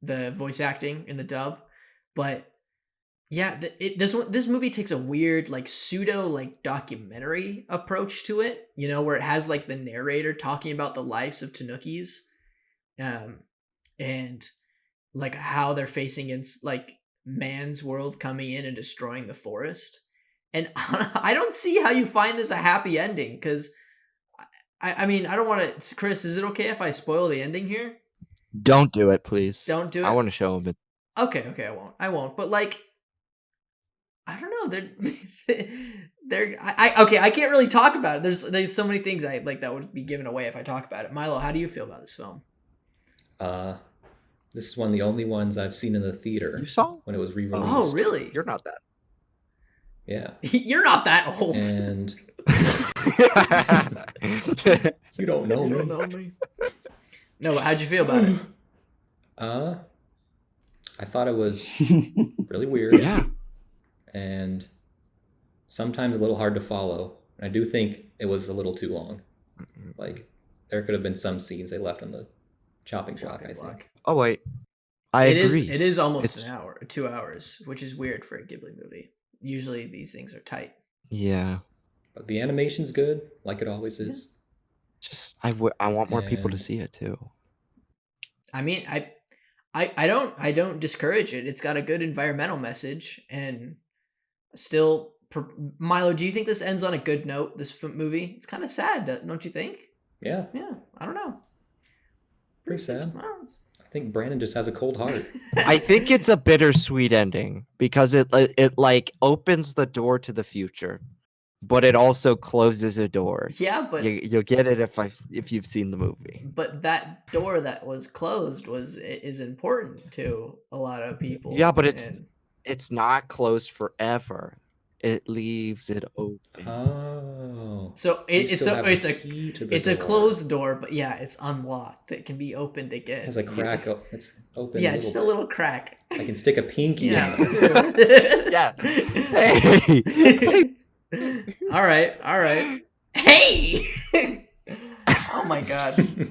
voice acting in the dub, but Yeah, this movie takes a weird like pseudo like documentary approach to it, where it has like the narrator talking about the lives of Tanukis, um, and like how they're facing against like man's world coming in and destroying the forest. And I don't see how you find this a happy ending, because I mean, I don't want to. Chris, is it okay if I spoil the ending here? Don't do it, please. Don't do it. I want to show him it. Okay, I won't. But like, I don't know. I can't really talk about it. There's so many things I like that would be given away if I talk about it. Milo, how do you feel about this film? This is one of the only ones I've seen in the theater. You saw? When it was re-released. Oh, really? You're not that. Yeah. You're not that old. And you don't know me. You don't know me. No, but how'd you feel about it? I thought it was really weird. Yeah. And sometimes a little hard to follow. I do think it was a little too long. Like, there could have been some scenes they left on the chopping block, I think. Oh wait, I agree. It is almost an hour, 2 hours, which is weird for a Ghibli movie. Usually these things are tight. Yeah. But the animation's good, like it always is. Just I want more people to see it too. I mean, I don't discourage it. It's got a good environmental message, and still, Milo, do you think this ends on a good note? This movie, it's kind of sad, don't you think? Yeah. Yeah, I don't know. Pretty sad. I think Brandon just has a cold heart. I think it's a bittersweet ending because it like opens the door to the future, but it also closes a door. Yeah, but You'll get it if you've seen the movie. But that door that was closed is important to a lot of people. Yeah, but it's not closed forever. It leaves it open. Oh. So it's a door. closed door, but yeah, it's unlocked. It can be opened again. It has a crack. It's open. Yeah, just a little crack. I can stick a pinky in Yeah. it. Yeah. Hey. All right. Hey. Oh my god.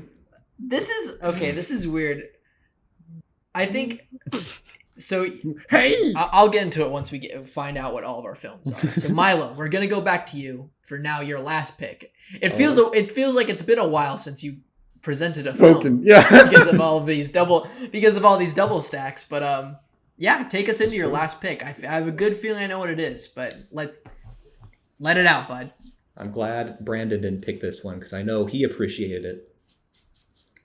This is weird. I think so. Hey. I'll get into it once we find out what all of our films are. So Milo, we're gonna go back to you for now. Your last pick. It feels like it's been a while since you presented a film. Yeah. because of all these double stacks. But yeah, take us into your last pick. I have a good feeling I know what it is, but let it out, bud. I'm glad Brandon didn't pick this one because I know he appreciated it.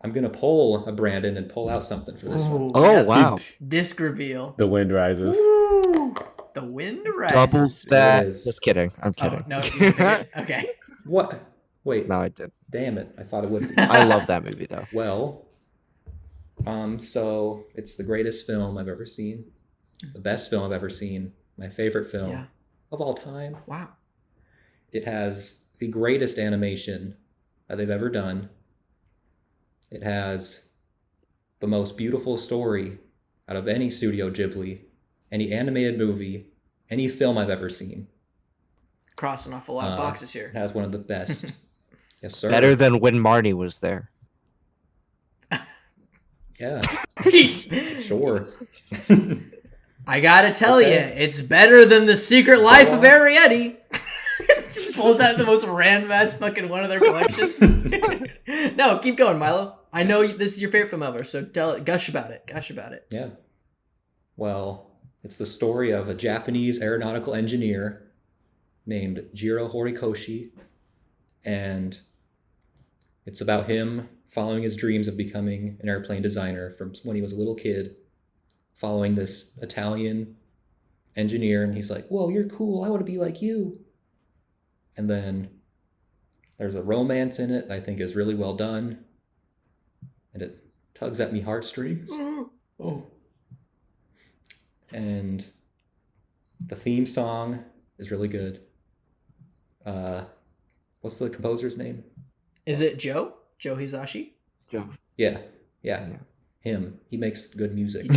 I'm going to poll a Brandon and pull out something for this one. Oh, wow. Disc reveal. The wind rises. Ooh, the wind rises. Double stack. It is. Just kidding. I'm kidding. Oh, no, you didn't pick it. Okay. What? Wait. No, I did. Damn it. I thought it would be. I love that movie though. Well, so it's the greatest film I've ever seen. The best film I've ever seen. My favorite film of all time. Wow. It has the greatest animation that they've ever done. It has the most beautiful story out of any Studio Ghibli, any animated movie, any film I've ever seen. Crossing off a lot of boxes here. It has one of the best. Yes, sir. Better than when Marnie was there. Yeah. Sure. I gotta tell you, it's better than The Secret Life of Arietti. Just pulls out the most random ass fucking one of their collection. No, keep going, Milo. I know this is your favorite film ever, so gush about it. Yeah. Well, it's the story of a Japanese aeronautical engineer named Jiro Horikoshi, and it's about him following his dreams of becoming an airplane designer from when he was a little kid, following this Italian engineer, and he's like, whoa, you're cool, I want to be like you. And then there's a romance in it that I think is really well done, and it tugs at me heartstrings. Oh. And the theme song is really good. What's the composer's name? Is it Joe Hisashi? Joe. Yeah. Him. He makes good music.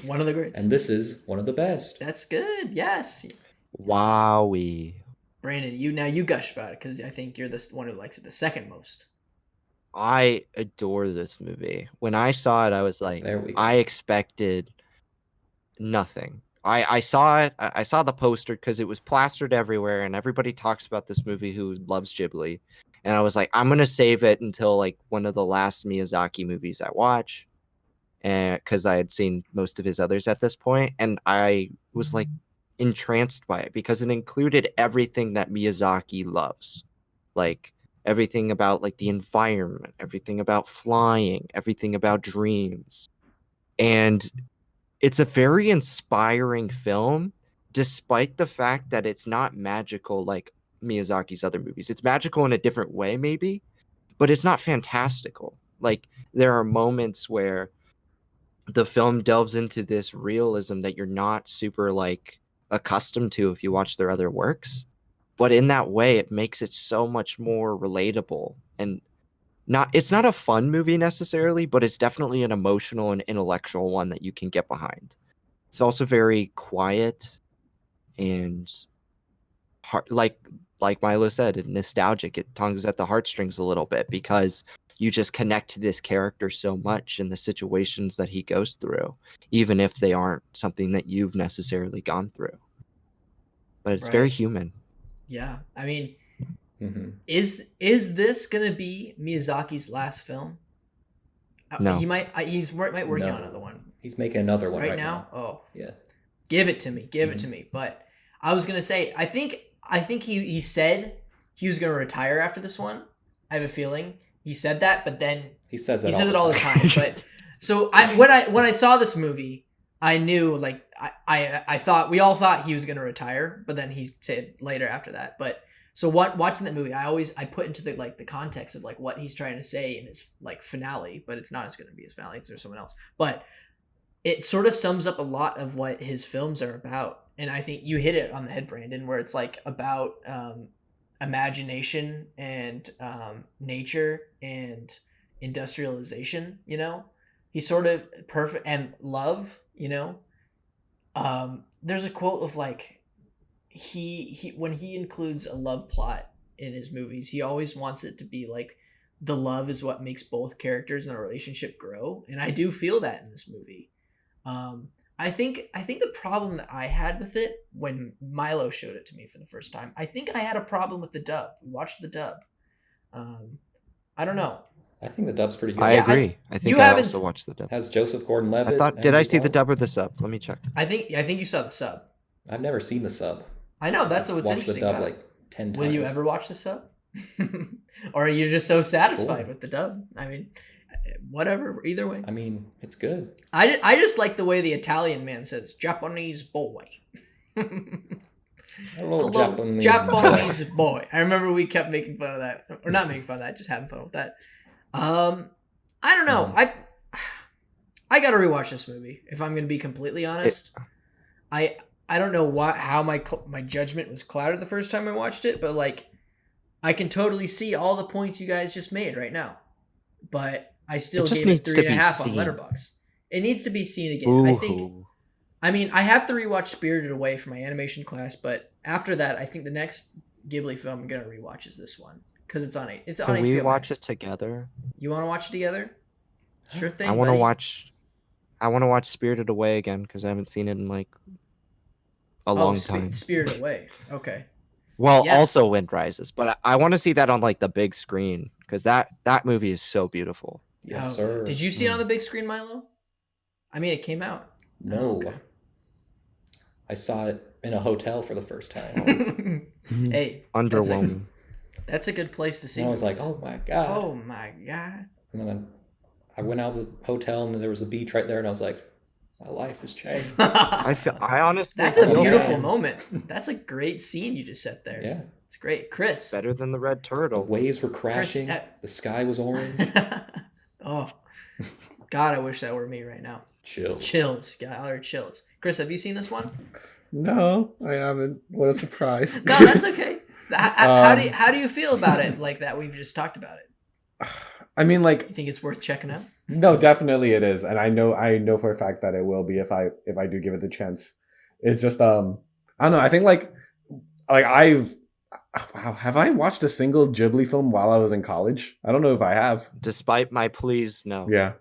One of the greats. And this is one of the best. That's good. Yes. Wowie. Brandon, you gush about it because I think you're the one who likes it the second most. I adore this movie. When I saw it, I was like, There we go. I expected nothing. I saw it. I saw the poster because it was plastered everywhere, and everybody talks about this movie who loves Ghibli. And I was like, I'm gonna save it until like one of the last Miyazaki movies I watch, and because I had seen most of his others at this point, and I was like entranced by it because it included everything that Miyazaki loves, like everything about like the environment, everything about flying, everything about dreams, and it's a very inspiring film, despite the fact that it's not magical like Miyazaki's other movies. It's magical in a different way, maybe, but it's not fantastical. Like, there are moments where the film delves into this realism that you're not super like accustomed to if you watch their other works. But in that way, it makes it so much more relatable and it's not a fun movie necessarily, but it's definitely an emotional and intellectual one that you can get behind. It's also very quiet and like Milo said, nostalgic. It tugs at the heartstrings a little bit because you just connect to this character so much and the situations that he goes through, even if they aren't something that you've necessarily gone through. But it's very human. Yeah, I mean, Mm-hmm. is this gonna be Miyazaki's last film? No. He might working No. on another one He's making another one right now. Oh, Yeah. give it to me, it to me. But I was gonna say, I think he said he was gonna retire after this one. I have a feeling he said that, but then He says it all the time. But so when I saw this movie, I knew, like, I thought, we all thought he was gonna retire, but then he said later after that. But so watching that movie, I put into the context of like what he's trying to say in his like finale, but it's not as going to be his finale. There's someone else, but it sort of sums up a lot of what his films are about. And I think you hit it on the head, Brandon, where it's like about imagination and nature and industrialization. You know, he's sort of perfect, and love. You know, there's a quote of like, he when he includes a love plot in his movies, he always wants it to be like the love is what makes both characters in a relationship grow, and I do feel that in this movie. I think the problem that I had with it when Milo showed it to me for the first time, I think I had a problem with the dub. We watched the dub. I don't know. I think the dub's pretty good. I agree. I think I also watched the dub. Has Joseph Gordon-Levitt. Did I see the dub or the sub? Let me check. I think you saw the sub. I've never seen the sub. I know, that's what's Watched interesting. the dub about like 10 times. Will you ever watch the sub? Or are you just so satisfied with the dub? I mean, whatever, either way. I mean, it's good. I just like the way the Italian man says Japanese boy. Hello, Japanese boy. I remember we kept making fun of that. Or not making fun of that, just having fun with that. I don't know. I gotta rewatch this movie, if I'm gonna be completely honest. I don't know how my judgment was clouded the first time I watched it, but like, I can totally see all the points you guys just made right now. But I still gave it 3.5 on Letterboxd. It needs to be seen again. Ooh. I mean, I have to rewatch Spirited Away for my animation class, but after that, I think the next Ghibli film I'm gonna rewatch is this one because it's on HBO. Can we watch Max. it together? You want to watch it together? Sure thing. I want to watch Spirited Away again because I haven't seen it in like a long time. Spirited Away. Okay. Well, also Wind Rises, but I want to see that on like the big screen because that movie is so beautiful. Yes, sir. Did you see it on the big screen, Milo? I mean, it came out. No. Okay. I saw it in a hotel for the first time. Hey. Underwhelming. That's a good place to see. And I was like, oh my God. Oh my God. And then I went out of the hotel and there was a beach right there and I was like, my life has changed. I honestly. That's a beautiful moment. That's a great scene you just set there. Yeah. It's great. Chris. Better than the Red The Turtle. waves were crashing. The sky was orange. Oh, God, I wish that were me right now. Chills. God, chills. Chris, have you seen this one? No, I haven't. What a surprise. No, that's okay. How do you feel about it? Like that we've just talked about it. I mean, like, you think it's worth checking out? No, definitely it is, and I know for a fact that it will be if I do give it the chance. It's just I don't know. I think like have I watched a single Ghibli film while I was in college? I don't know if I have. Despite my pleas, no. Yeah.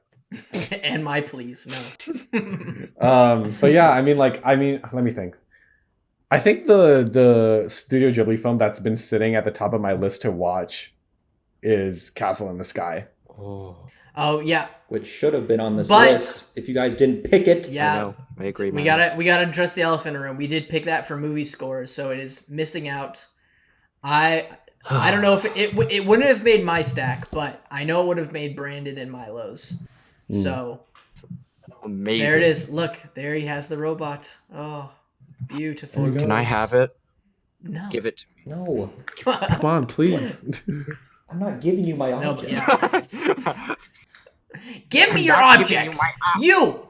And my please, no. But yeah, I mean, let me think. I think the Studio Ghibli film that's been sitting at the top of my list to watch is Castle in the Sky. Oh yeah, Which should have been on this But- list if you guys didn't pick it. yeah. I know. I agree. We man. gotta address the elephant in the room. We did pick that for movie scores, so it is missing out. I don't know if it wouldn't have made my stack, but I know it would have made Brandon and Milo's. So Amazing. there it is. Look, there he has the robot. Oh, beautiful. There you go. Can I have it? No. Give it. No, Come on, please. I'm not giving you my No, object. but yeah. Give me I'm your not giving you objects. my You.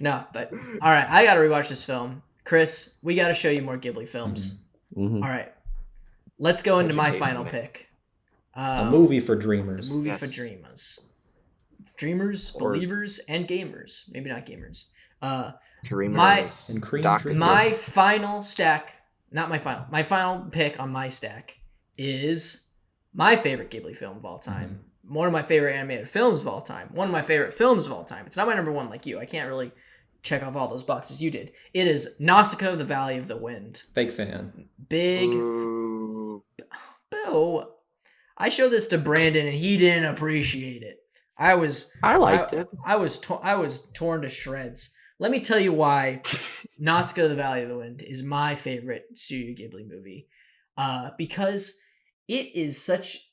No, but all right. I gotta rewatch this film, Chris. We gotta show you more Ghibli films. Mhm. All right, let's go into my Educate final me. pick. A movie for dreamers. Movie Yes. for dreamers, Or- believers, and gamers. Maybe not gamers. Dreamers. And cream Dr. dreamers. My Yes. final stack, not my final. My final pick on my stack is my favorite Ghibli film of all time. One of my favorite animated films of all time. One of my favorite films of all time. It's not my number one like you. I can't really check off all those boxes you did. It is Nausicaa, the Valley of the Wind. Big fan. Big. Ooh. Boo. I showed this to Brandon and he didn't appreciate it. I liked it. I was torn to shreds. Let me tell you why Nausicaa, the Valley of the Wind is my favorite Studio Ghibli movie. Because it is such...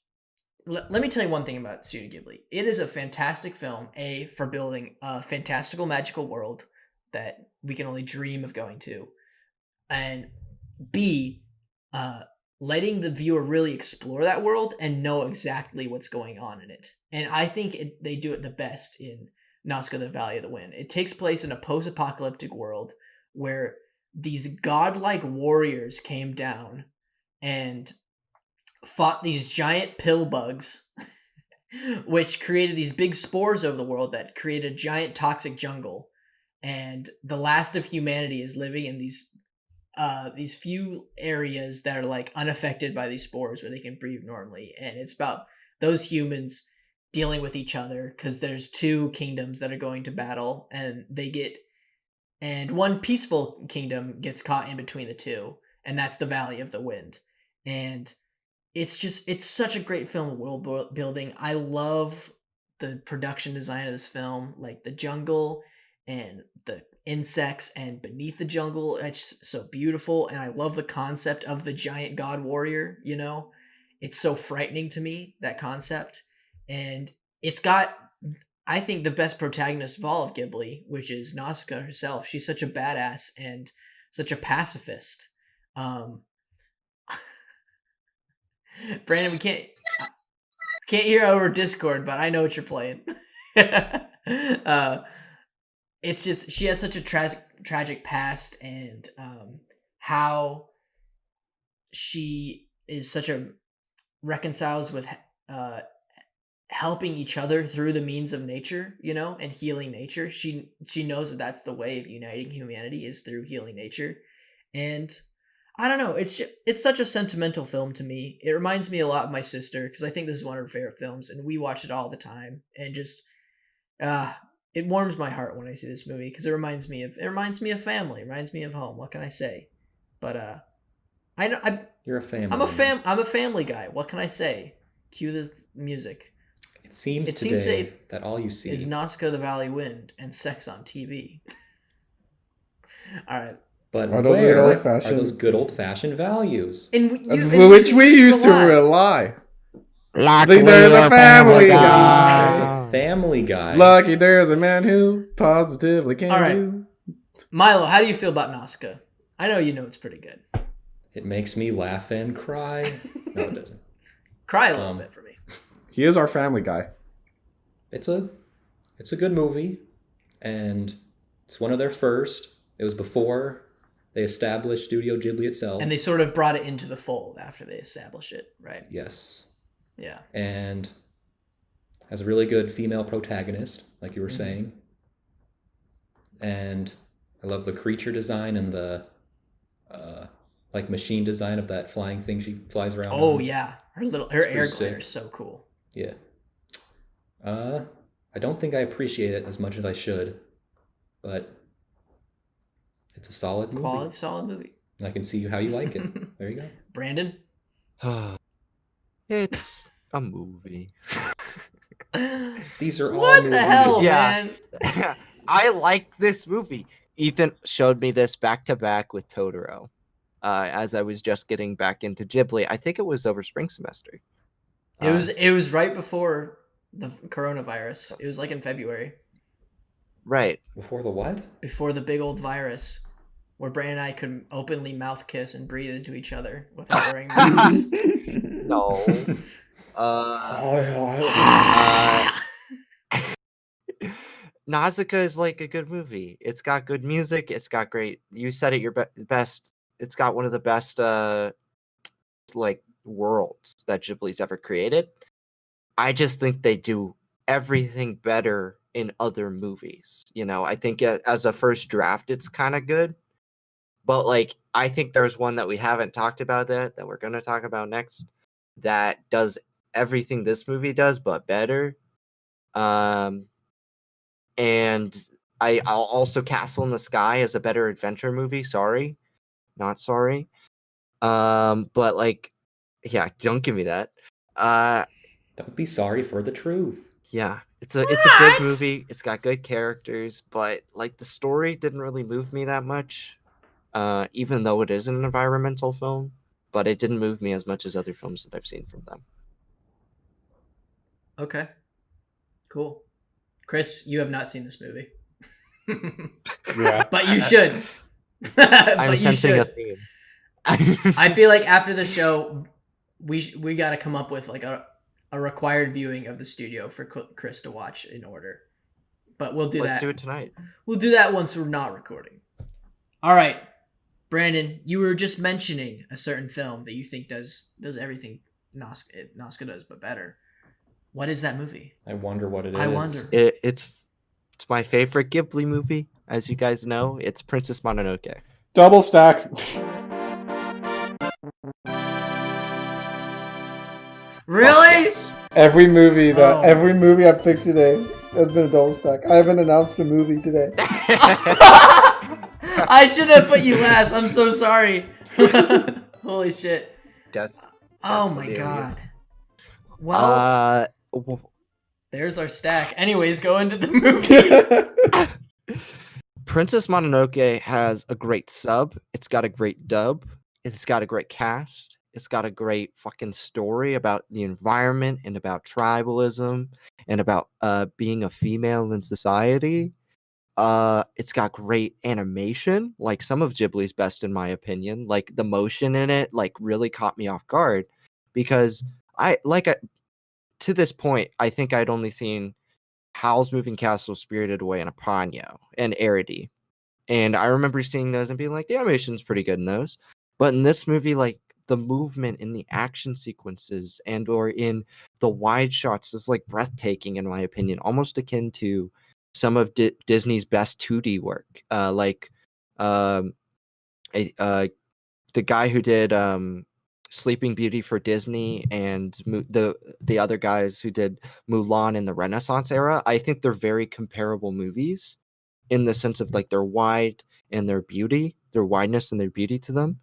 Let me tell you one thing about Studio Ghibli. It is a fantastic film, A, for building a fantastical, magical world that we can only dream of going to. And B, letting the viewer really explore that world and know exactly what's going on in it. And I think they do it the best in Nausicaa, the Valley of the Wind. It takes place in a post-apocalyptic world where these godlike warriors came down and fought these giant pill bugs, which created these big spores over the world that created a giant toxic jungle. And the last of humanity is living in these few areas that are like unaffected by these spores where they can breathe normally. And it's about those humans dealing with each other because there's two kingdoms that are going to battle and one peaceful kingdom gets caught in between the two, and that's the Valley of the Wind. And it's such a great film of world building. I love the production design of this film, like the jungle and the insects and beneath the jungle. It's so beautiful, and I love the concept of the giant god warrior. It's so frightening to me, that concept. And it's got, I think, the best protagonist of all of Ghibli, which is Nausicaa herself. She's such a badass and such a pacifist. Brandon, we can't hear over Discord, but I know what you're playing. It's just, she has such a tragic past, and how she is such a reconciles with helping each other through the means of nature, and healing nature. She knows that that's the way of uniting humanity, is through healing nature. And I don't know, it's such a sentimental film to me. It reminds me a lot of my sister, because I think this is one of her favorite films, and we watch it all the time. And just it warms my heart when I see this movie, because it reminds me of family, it reminds me of home. What can I say? But You're a family. I'm a family guy. What can I say? Cue the music. It seems that all you see is Nausicaa, the Valley Wind, and sex on TV. All right. But Are those where good are old-fashioned- those good old-fashioned values? Which we used to rely. Lucky there's a family There's guy. a Family Guy. Lucky there's a man who positively can All right. do. Milo, how do you feel about Nausicaa? I know it's pretty good. It makes me laugh and cry. No, it doesn't. Cry a little bit for me. He is our family guy. It's a good movie, and it's one of their first. It was before they established Studio Ghibli itself. And they sort of brought it into the fold after they established it, right? Yes. Yeah. And has a really good female protagonist, like you were saying. And I love the creature design and the machine design of that flying thing she flies around. Oh on. yeah, her air pretty glider sick. is so cool. Yeah. I don't think I appreciate it as much as I should, but it's a solid movie. Quality, solid movie. I can see how you like it. There you go. Brandon? It's a movie. These are all What the movies. hell, Yeah. man? I like this movie. Ethan showed me this back to back with Totoro. As I was just getting back into Ghibli. I think it was over spring semester. It was right before the coronavirus. It was like in February. Right. Before the what? Before the big old virus. Where Brandon and I could openly mouth kiss and breathe into each other without wearing masks. No. Nausicaa is like a good movie. It's got good music. It's got great. You said it your best. It's got one of the best like worlds that Ghibli's ever created. I just think they do everything better in other movies. You know, I think as a first draft, it's kind of good. But like, I think there's one that we haven't talked about that we're going to talk about next that does everything this movie does, but better. And I'll also Castle in the Sky as a better adventure movie. Sorry, not sorry. But like, yeah, don't give me that. Don't be sorry for the truth. Yeah, it's a good movie. It's got good characters, but like the story didn't really move me that much. Even though it is an environmental film, but it didn't move me as much as other films that I've seen from them. Okay. Cool. Chris, you have not seen this movie. Yeah. But you should. I'm sensing a theme. I feel like after the show, we got to come up with like a required viewing of the studio for Chris to watch in order. But we'll do that. Let's do it tonight. We'll do that once we're not recording. All right. Brandon, you were just mentioning a certain film that you think does everything Nausicaa does, but better. What is that movie? I wonder what it is. I wonder. It's my favorite Ghibli movie, as you guys know. It's Princess Mononoke. Double stack. Really? Yes. Every movie Oh. I picked today has been a double stack. I haven't announced a movie today. I should have put you last. I'm so sorry. Holy shit. That's Oh my hilarious. god. Well, w- there's our stack. Anyways, go into the movie. Princess Mononoke has a great sub. It's got a great dub. It's got a great cast. It's got a great fucking story about the environment and about tribalism and about being a female in society. It's got great animation, like some of Ghibli's best in my opinion. Like the motion in it, like really caught me off guard because to this point, I think I'd only seen Howl's Moving Castle, Spirited Away, and Ponyo and Arity. And I remember seeing those and being like, the animation's pretty good in those. But in this movie, like the movement in the action sequences and or in the wide shots is like breathtaking in my opinion, almost akin to some of Disney's best 2D work. The guy who did Sleeping Beauty for Disney and the other guys who did Mulan in the Renaissance era, I think they're very comparable movies in the sense of like their wide and their beauty, their wideness and their beauty to them.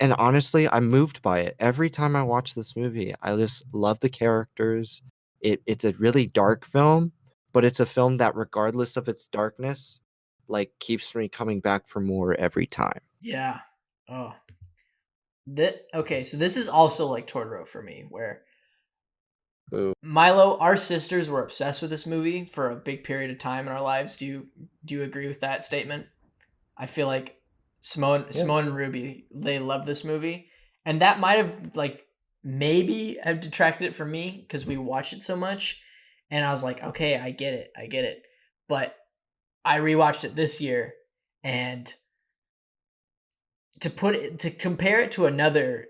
And honestly, I'm moved by it. Every time I watch this movie, I just love the characters. It's a really dark film, but it's a film that regardless of its darkness, like keeps me coming back for more every time. Yeah. Oh. Okay, so this is also like Totoro for me, where Boo. Milo, our sisters were obsessed with this movie for a big period of time in our lives. Do you agree with that statement? I feel like Simone and Ruby, they love this movie, and that might have like maybe have detracted it from me because we watched it so much, and I was like, okay, I get it, but I rewatched it this year, and to compare it to another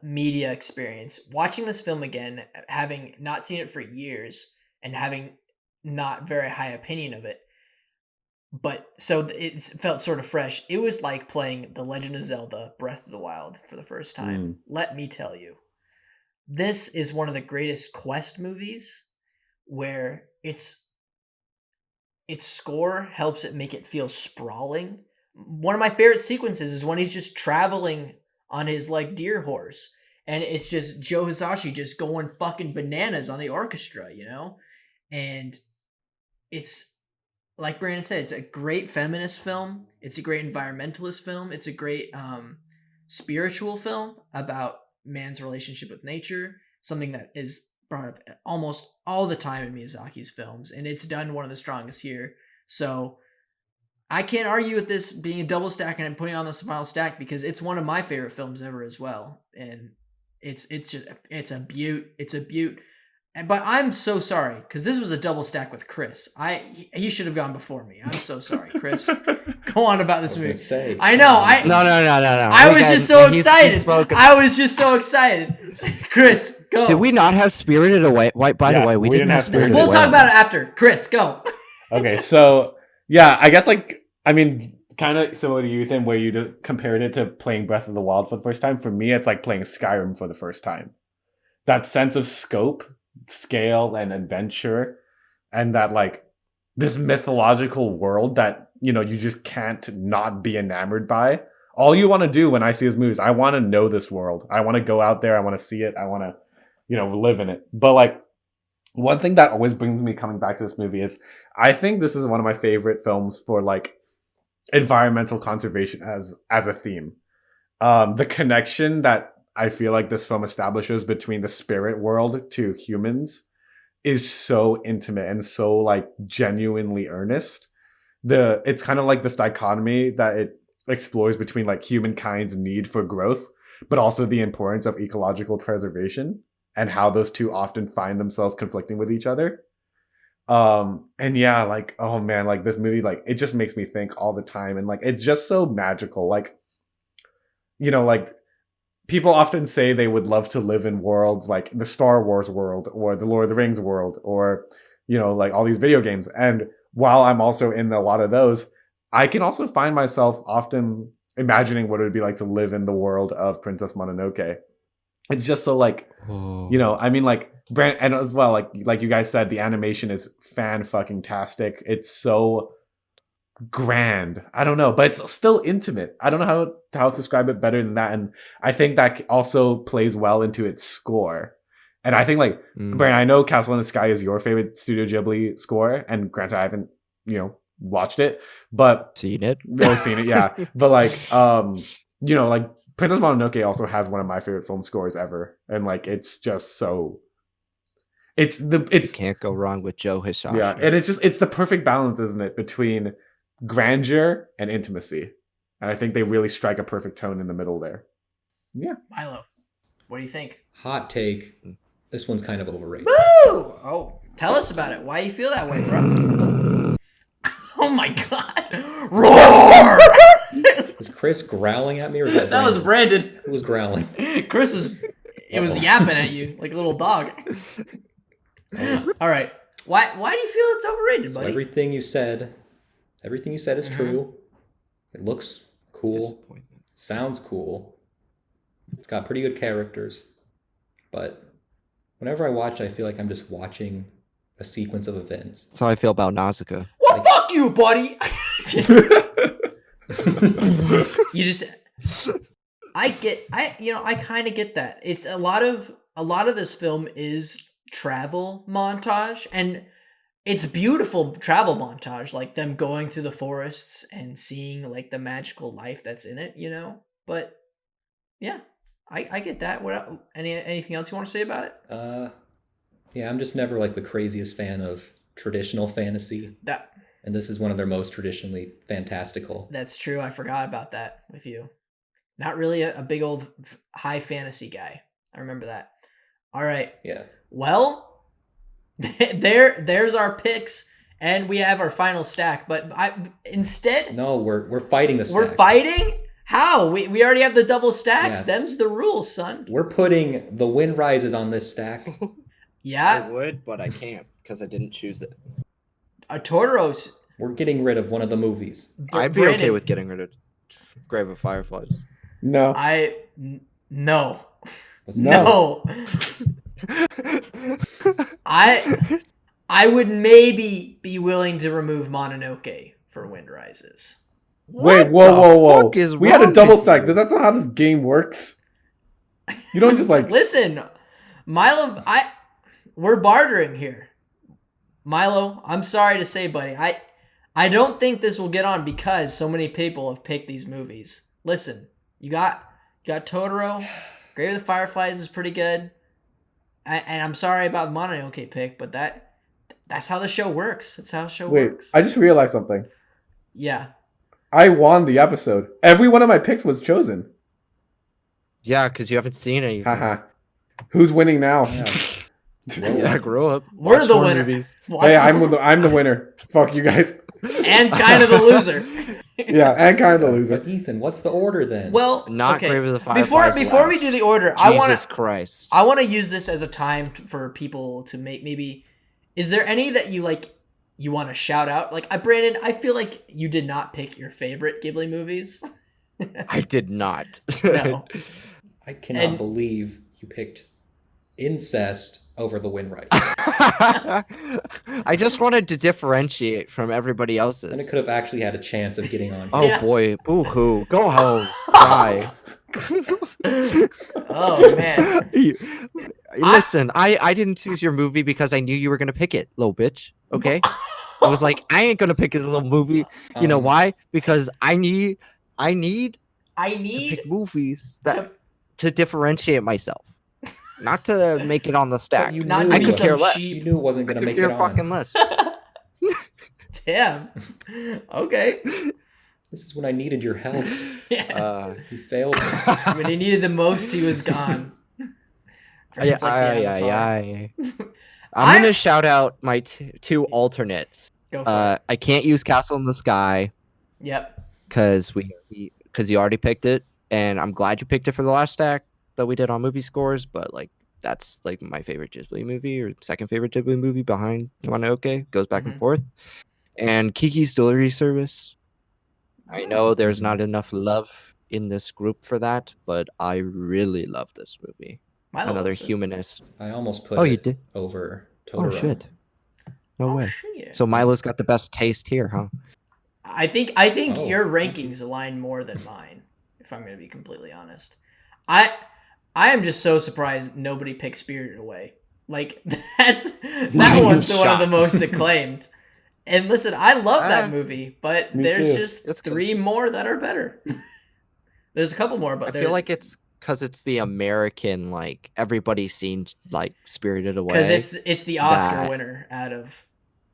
media experience, watching this film again, having not seen it for years and having not very high opinion of it, but so it felt sort of fresh. It was like playing The Legend of Zelda Breath of the Wild for the first time. Let me tell you. this is one of the greatest quest movies where its score helps it make it feel sprawling. One of my favorite sequences is when he's just traveling on his like deer horse, and it's just Joe Hisashi just going fucking bananas on the orchestra, you know? And it's like Brandon said, it's a great feminist film. It's a great environmentalist film. It's a great spiritual film about man's relationship with nature, something that is brought up almost all the time in Miyazaki's films, and it's done one of the strongest here. So I can't argue with this being a double stack and putting it on the final stack because it's one of my favorite films ever as well. And it's a beaut. But I'm so sorry because this was a double stack with Chris. He should have gone before me. I'm so sorry, Chris. Go on about this movie. I know. No. I was just so excited. I was just so excited. Chris, go. Did we not have Spirited Away? By the way, we didn't have Spirited Away. We'll talk about it after. Chris, go. Okay, so yeah, I guess kind of similar to you, Ethan, where you compared it to playing Breath of the Wild for the first time. For me, it's like playing Skyrim for the first time. That sense of scope, scale, and adventure, and that like this mythological world that you just can't not be enamored by. All you want to do when I see his movies, I want to know this world. I want to go out there. I want to see it. I want to, live in it. But like, one thing that always brings me coming back to this movie is I think this is one of my favorite films for like environmental conservation as a theme. The connection that I feel like this film establishes between the spirit world to humans is so intimate and so like genuinely earnest. It's kind of like this dichotomy that it explores between like humankind's need for growth, but also the importance of ecological preservation and how those two often find themselves conflicting with each other. And yeah, like, oh man, like this movie, like it just makes me think all the time. And like, it's just so magical. Like, like people often say they would love to live in worlds like the Star Wars world or the Lord of the Rings world, or, like all these video games. And while I'm also in a lot of those, I can also find myself often imagining what it would be like to live in the world of Princess Mononoke. It's just so like, like Brand, and as well, like you guys said, the animation is fan-fucking-tastic. It's so grand. I don't know, but it's still intimate. I don't know how to describe it better than that. And I think that also plays well into its score. And I think like, Brandon, I know Castle in the Sky is your favorite Studio Ghibli score, and granted, I haven't, watched it, but seen it. Yeah. But like, like Princess Mononoke also has one of my favorite film scores ever, and like it's just so. You can't go wrong with Joe Hisashi. Yeah, and it's the perfect balance, isn't it, between grandeur and intimacy, and I think they really strike a perfect tone in the middle there. Yeah, Milo, what do you think? Hot take. This one's kind of overrated. Woo! Oh, tell us about it. Why you feel that way, bro? Oh my god! Roar! Is Chris growling at me, or is that That was Brandon. Who was growling? Chris was yapping at you like a little dog. All right. Why do you feel it's overrated, buddy? Everything you said is true. It looks cool. Sounds cool. It's got pretty good characters. But whenever I watch, I feel like I'm just watching a sequence of events. That's how I feel about Nausicaa. Well, fuck you, buddy. You just, I kind of get that. It's a lot of this film is travel montage, and it's beautiful travel montage, like them going through the forests and seeing like the magical life that's in it, But yeah, I get that. What anything else you want to say about it? Yeah, I'm just never like the craziest fan of traditional fantasy. And this is one of their most traditionally fantastical. That's true. I forgot about that with you. Not really a big old high fantasy guy. I remember that. All right. Yeah. Well, there's our picks, and we have our final stack. But instead, no, we're fighting the stack. We're fighting. How? We already have the double stacks. Yes. Them's the rules, son. We're putting The Wind Rises on this stack. Yeah. I would, but I can't because I didn't choose it. A Totoro's. We're getting rid of one of the movies. I'd be okay with getting rid of Grave of Fireflies. No. No. What's No. I would maybe be willing to remove Mononoke for Wind Rises. Wait, What the whoa. fuck is We had a wrong double with stack. you? That's not how this game works. You don't just like. Listen, Milo, we're bartering here. Milo, I'm sorry to say, buddy, I don't think this will get on because so many people have picked these movies. Listen, you got Totoro, Grave of the Fireflies is pretty good, and I'm sorry about the Mononoke pick, but that's how the show works. That's how the show Wait, works. I just realized something. Yeah. I won the episode. Every one of my picks was chosen. Yeah, because you haven't seen anything. Haha. Who's winning now? Yeah, grow up. We're Watch the more winner. movies. Hey, I'm the winner. Fuck you guys. And kind of the loser. Yeah, and kind of the loser. But Ethan, what's the order then? Well, Not okay. Grave of the Fireflies. Before we do the order, Jesus Christ. I want to use this as a time for people to make maybe. Is there any that you like? You want to shout out? Like, Brandon, I feel like you did not pick your favorite Ghibli movies. I did not. No. I cannot believe you picked incest over the Wind Rises. I just wanted to differentiate from everybody else's. And it could have actually had a chance of getting on. Oh Yeah. boy, boo-hoo. Go home. Die. Oh man. Listen, I didn't choose your movie because I knew you were gonna pick it, little bitch. Okay? I was like, I ain't gonna pick his little movie. You know why? Because I need to pick movies that to differentiate myself. Not to make it on the stack. You Not knew, to be I could some care less. sheep. you knew it wasn't going to make it Your on. fucking list. Damn. Okay. This is when I needed your help. Yeah. You failed me. When he needed the most, he was gone. Brandon's like the Avatar. I'm gonna shout out my two alternates. Go for it. I can't use Castle in the Sky Yep. because you already picked it, and I'm glad you picked it for the last stack that we did on movie scores. But like that's like my favorite Ghibli movie or second favorite Ghibli movie behind Mononoke. Goes back and forth. And Kiki's Delivery Service. I know there's not enough love in this group for that, but I really love this movie. Milo Another loves it. humanist. I almost put You it did? over Totoro. Oh shit! No Oh, way. shit. So Milo's got the best taste here, huh? I think Oh. your rankings align more than mine, if I'm going to be completely honest. I am just so surprised nobody picked Spirited Away. Like that one's one of the most acclaimed. And listen, I love that movie, but Me there's too. just It's good. 3 more that are better. There's a couple more, but I feel like it's because it's the American, like everybody's seen like Spirited Away. because it's the Oscar that- winner out of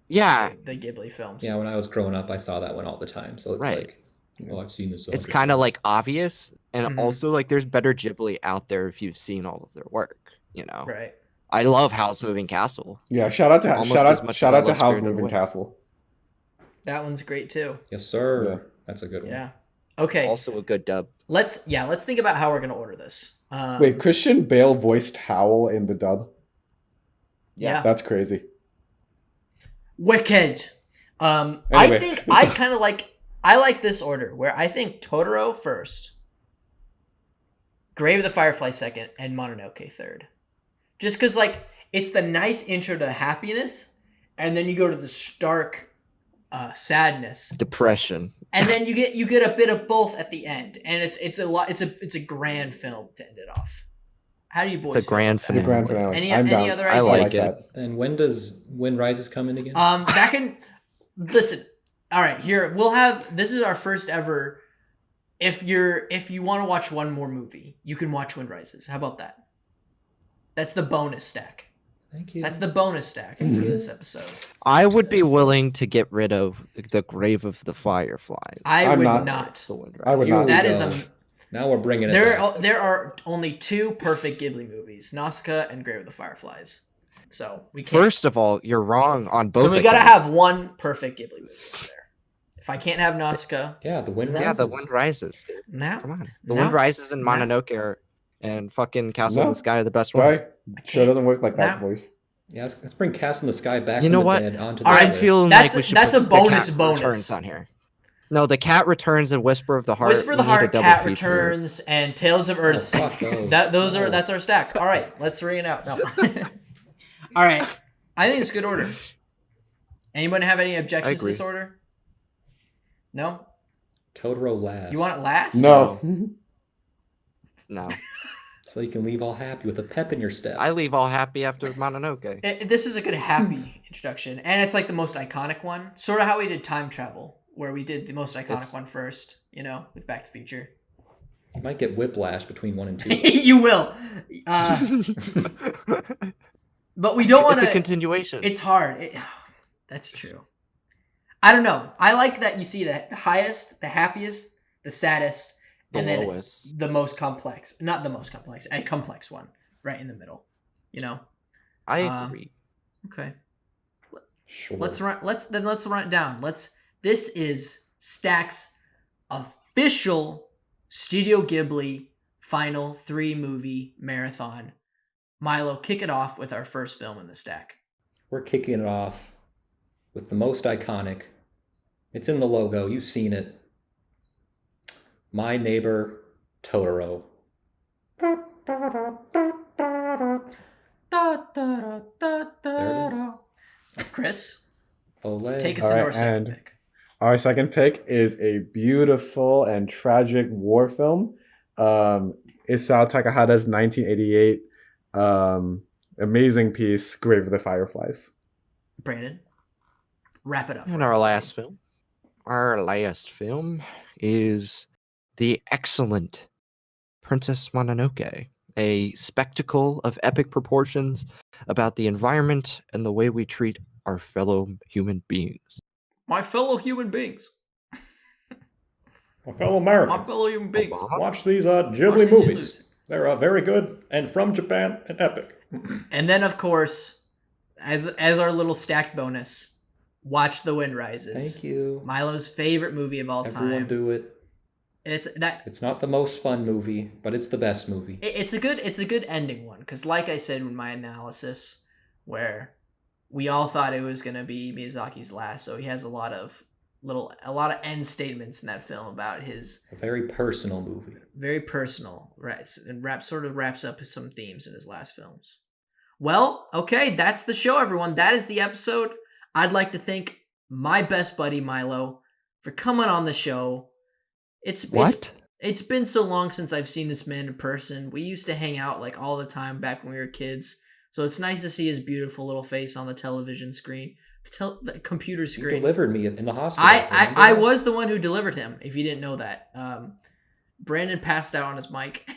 yeah, the Ghibli films. Yeah, when I was growing up, I saw that one all the time. So it's Right. like, well, I've seen this. it's kind of like obvious, and Mhm. also like there's better Ghibli out there if you've seen all of their work. You know, Right. I love Howl's Moving Castle. Yeah, shout out to Almost as much as I love House Spirited Moving Away. Castle. That one's great too. Yes, sir. Yeah. That's a good one. Yeah. Okay. Also a good dub. Let's think about how we're gonna order this. Wait, Christian Bale voiced Howl in the dub. Yeah. That's crazy. Wicked. I Anyway. think I like this order where I think Totoro first, Grave of the Firefly second, and Mononoke third. Just because like it's the nice intro to happiness, and then you go to the stark sadness, Depression. and then you get a bit of both at the end, and it's a grand film to end it off. How do you boys? It's a feel grand about The that? grand finale. finale. Any I'm down. other I ideas? like like it. that. And when does Wind Rises come in again? That can listen. All right, here we'll have. This is our first ever. If you want to watch one more movie, you can watch Wind Rises. How about that? That's the bonus stack. Thank you. That's the bonus stack for this episode. I would be willing to get rid of the Grave of the Fireflies. I I'm would not. not. I would Here not. we That go. is a. Now we're bringing it There back. are only 2 perfect Ghibli movies: Nausicaa and Grave of the Fireflies. So we can't. First of all, you're wrong on both. so we gotta accounts. have one perfect Ghibli movie there. If I can't have Nausicaa, Yeah, the Wind Rises. Yeah, the Wind Rises. Dude. now Come on, the No. Wind Rises and No. Mononoke are, and fucking Castle in No. the Sky are the best ones. Sorry, show doesn't work like that, Now- boys. Yeah, let's bring Cast in the Sky back You from know the what? dead onto the All right, I'm list. feeling That's- like we should that's put a the bonus cat bonus. returns on here. No, the Cat Returns and Whisper of the Heart. Whisper of the we need a Heart, double Cat feature. Returns, and Tales of Earth. fuck those. That's our stack. All right, let's ring it out. No. All right, I think it's good order. Anybody have any objections to this order? No? Totoro last. You want it last? No. No. So you can leave all happy with a pep in your step. I leave all happy after Mononoke. This is a good happy introduction, and it's like the most iconic one. Sort of how we did Time Travel, where we did the most iconic one first, with Back to the Future. You might get whiplash between 1 and 2. You will. But we don't want to... It's a continuation. It's hard. That's true. I don't know. I like that you see the highest, the happiest, the saddest, and then lowest. the most complex. Not the most complex, a complex one right in the middle. I agree. Okay. Sure. Let's run it down. This is Stack's official Studio Ghibli final 3-movie marathon. Milo, kick it off with our first film in the stack. We're kicking it off with the most iconic. It's in the logo. You've seen it. My Neighbor Totoro. There it is. Chris, Olé. take us All into right, our second and pick. our second pick is a beautiful and tragic war film. Isao Takahata's 1988 amazing piece, Grave of the Fireflies. Brandon, wrap it up. And our last film. Our last film is the excellent Princess Mononoke, a spectacle of epic proportions about the environment and the way we treat our fellow human beings. My fellow human beings. My fellow Americans. My fellow human beings. Watch these Ghibli Watch these movies. They're very good and from Japan and epic. And then, of course, as our little stacked bonus, Watch the Wind Rises. Thank you. Milo's favorite movie of all Everyone time. do it. It's not the most fun movie, but it's the best movie. It's a good ending one, because like I said in my analysis, where we all thought it was gonna be Miyazaki's last, so he has a lot of end statements in that film about his A very personal movie. very personal, right? And wraps up some themes in his last films. Well, okay, that's the show, everyone. That is the episode. I'd like to thank my best buddy Milo for coming on the show. It's been so long since I've seen this man in person. We used to hang out like all the time back when we were kids. So it's nice to see his beautiful little face on the television screen, the computer You screen. delivered me in the hospital. I was the one who delivered him, if you didn't know that. Brandon passed out on his mic.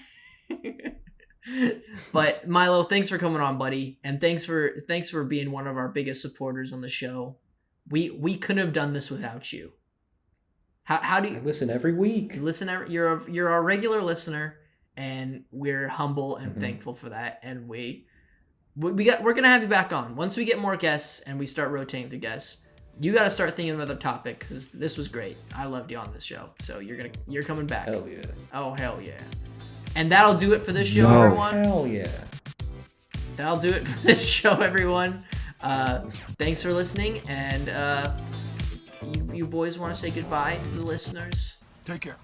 But Milo, thanks for coming on, buddy. And thanks for being one of our biggest supporters on the show. We couldn't have done this without you. How do you I listen every week. you're a regular listener, and we're humble and thankful for that. And we're gonna have you back on once we get more guests and we start rotating the guests. You got to start thinking of another topic, because this was great. I loved you on this show, so you're coming back. Hell yeah. Oh hell yeah! And that'll do it for this show, No. everyone. Hell yeah. That'll do it for this show, everyone. Thanks for listening, and you boys want to say goodbye to the listeners? Take care.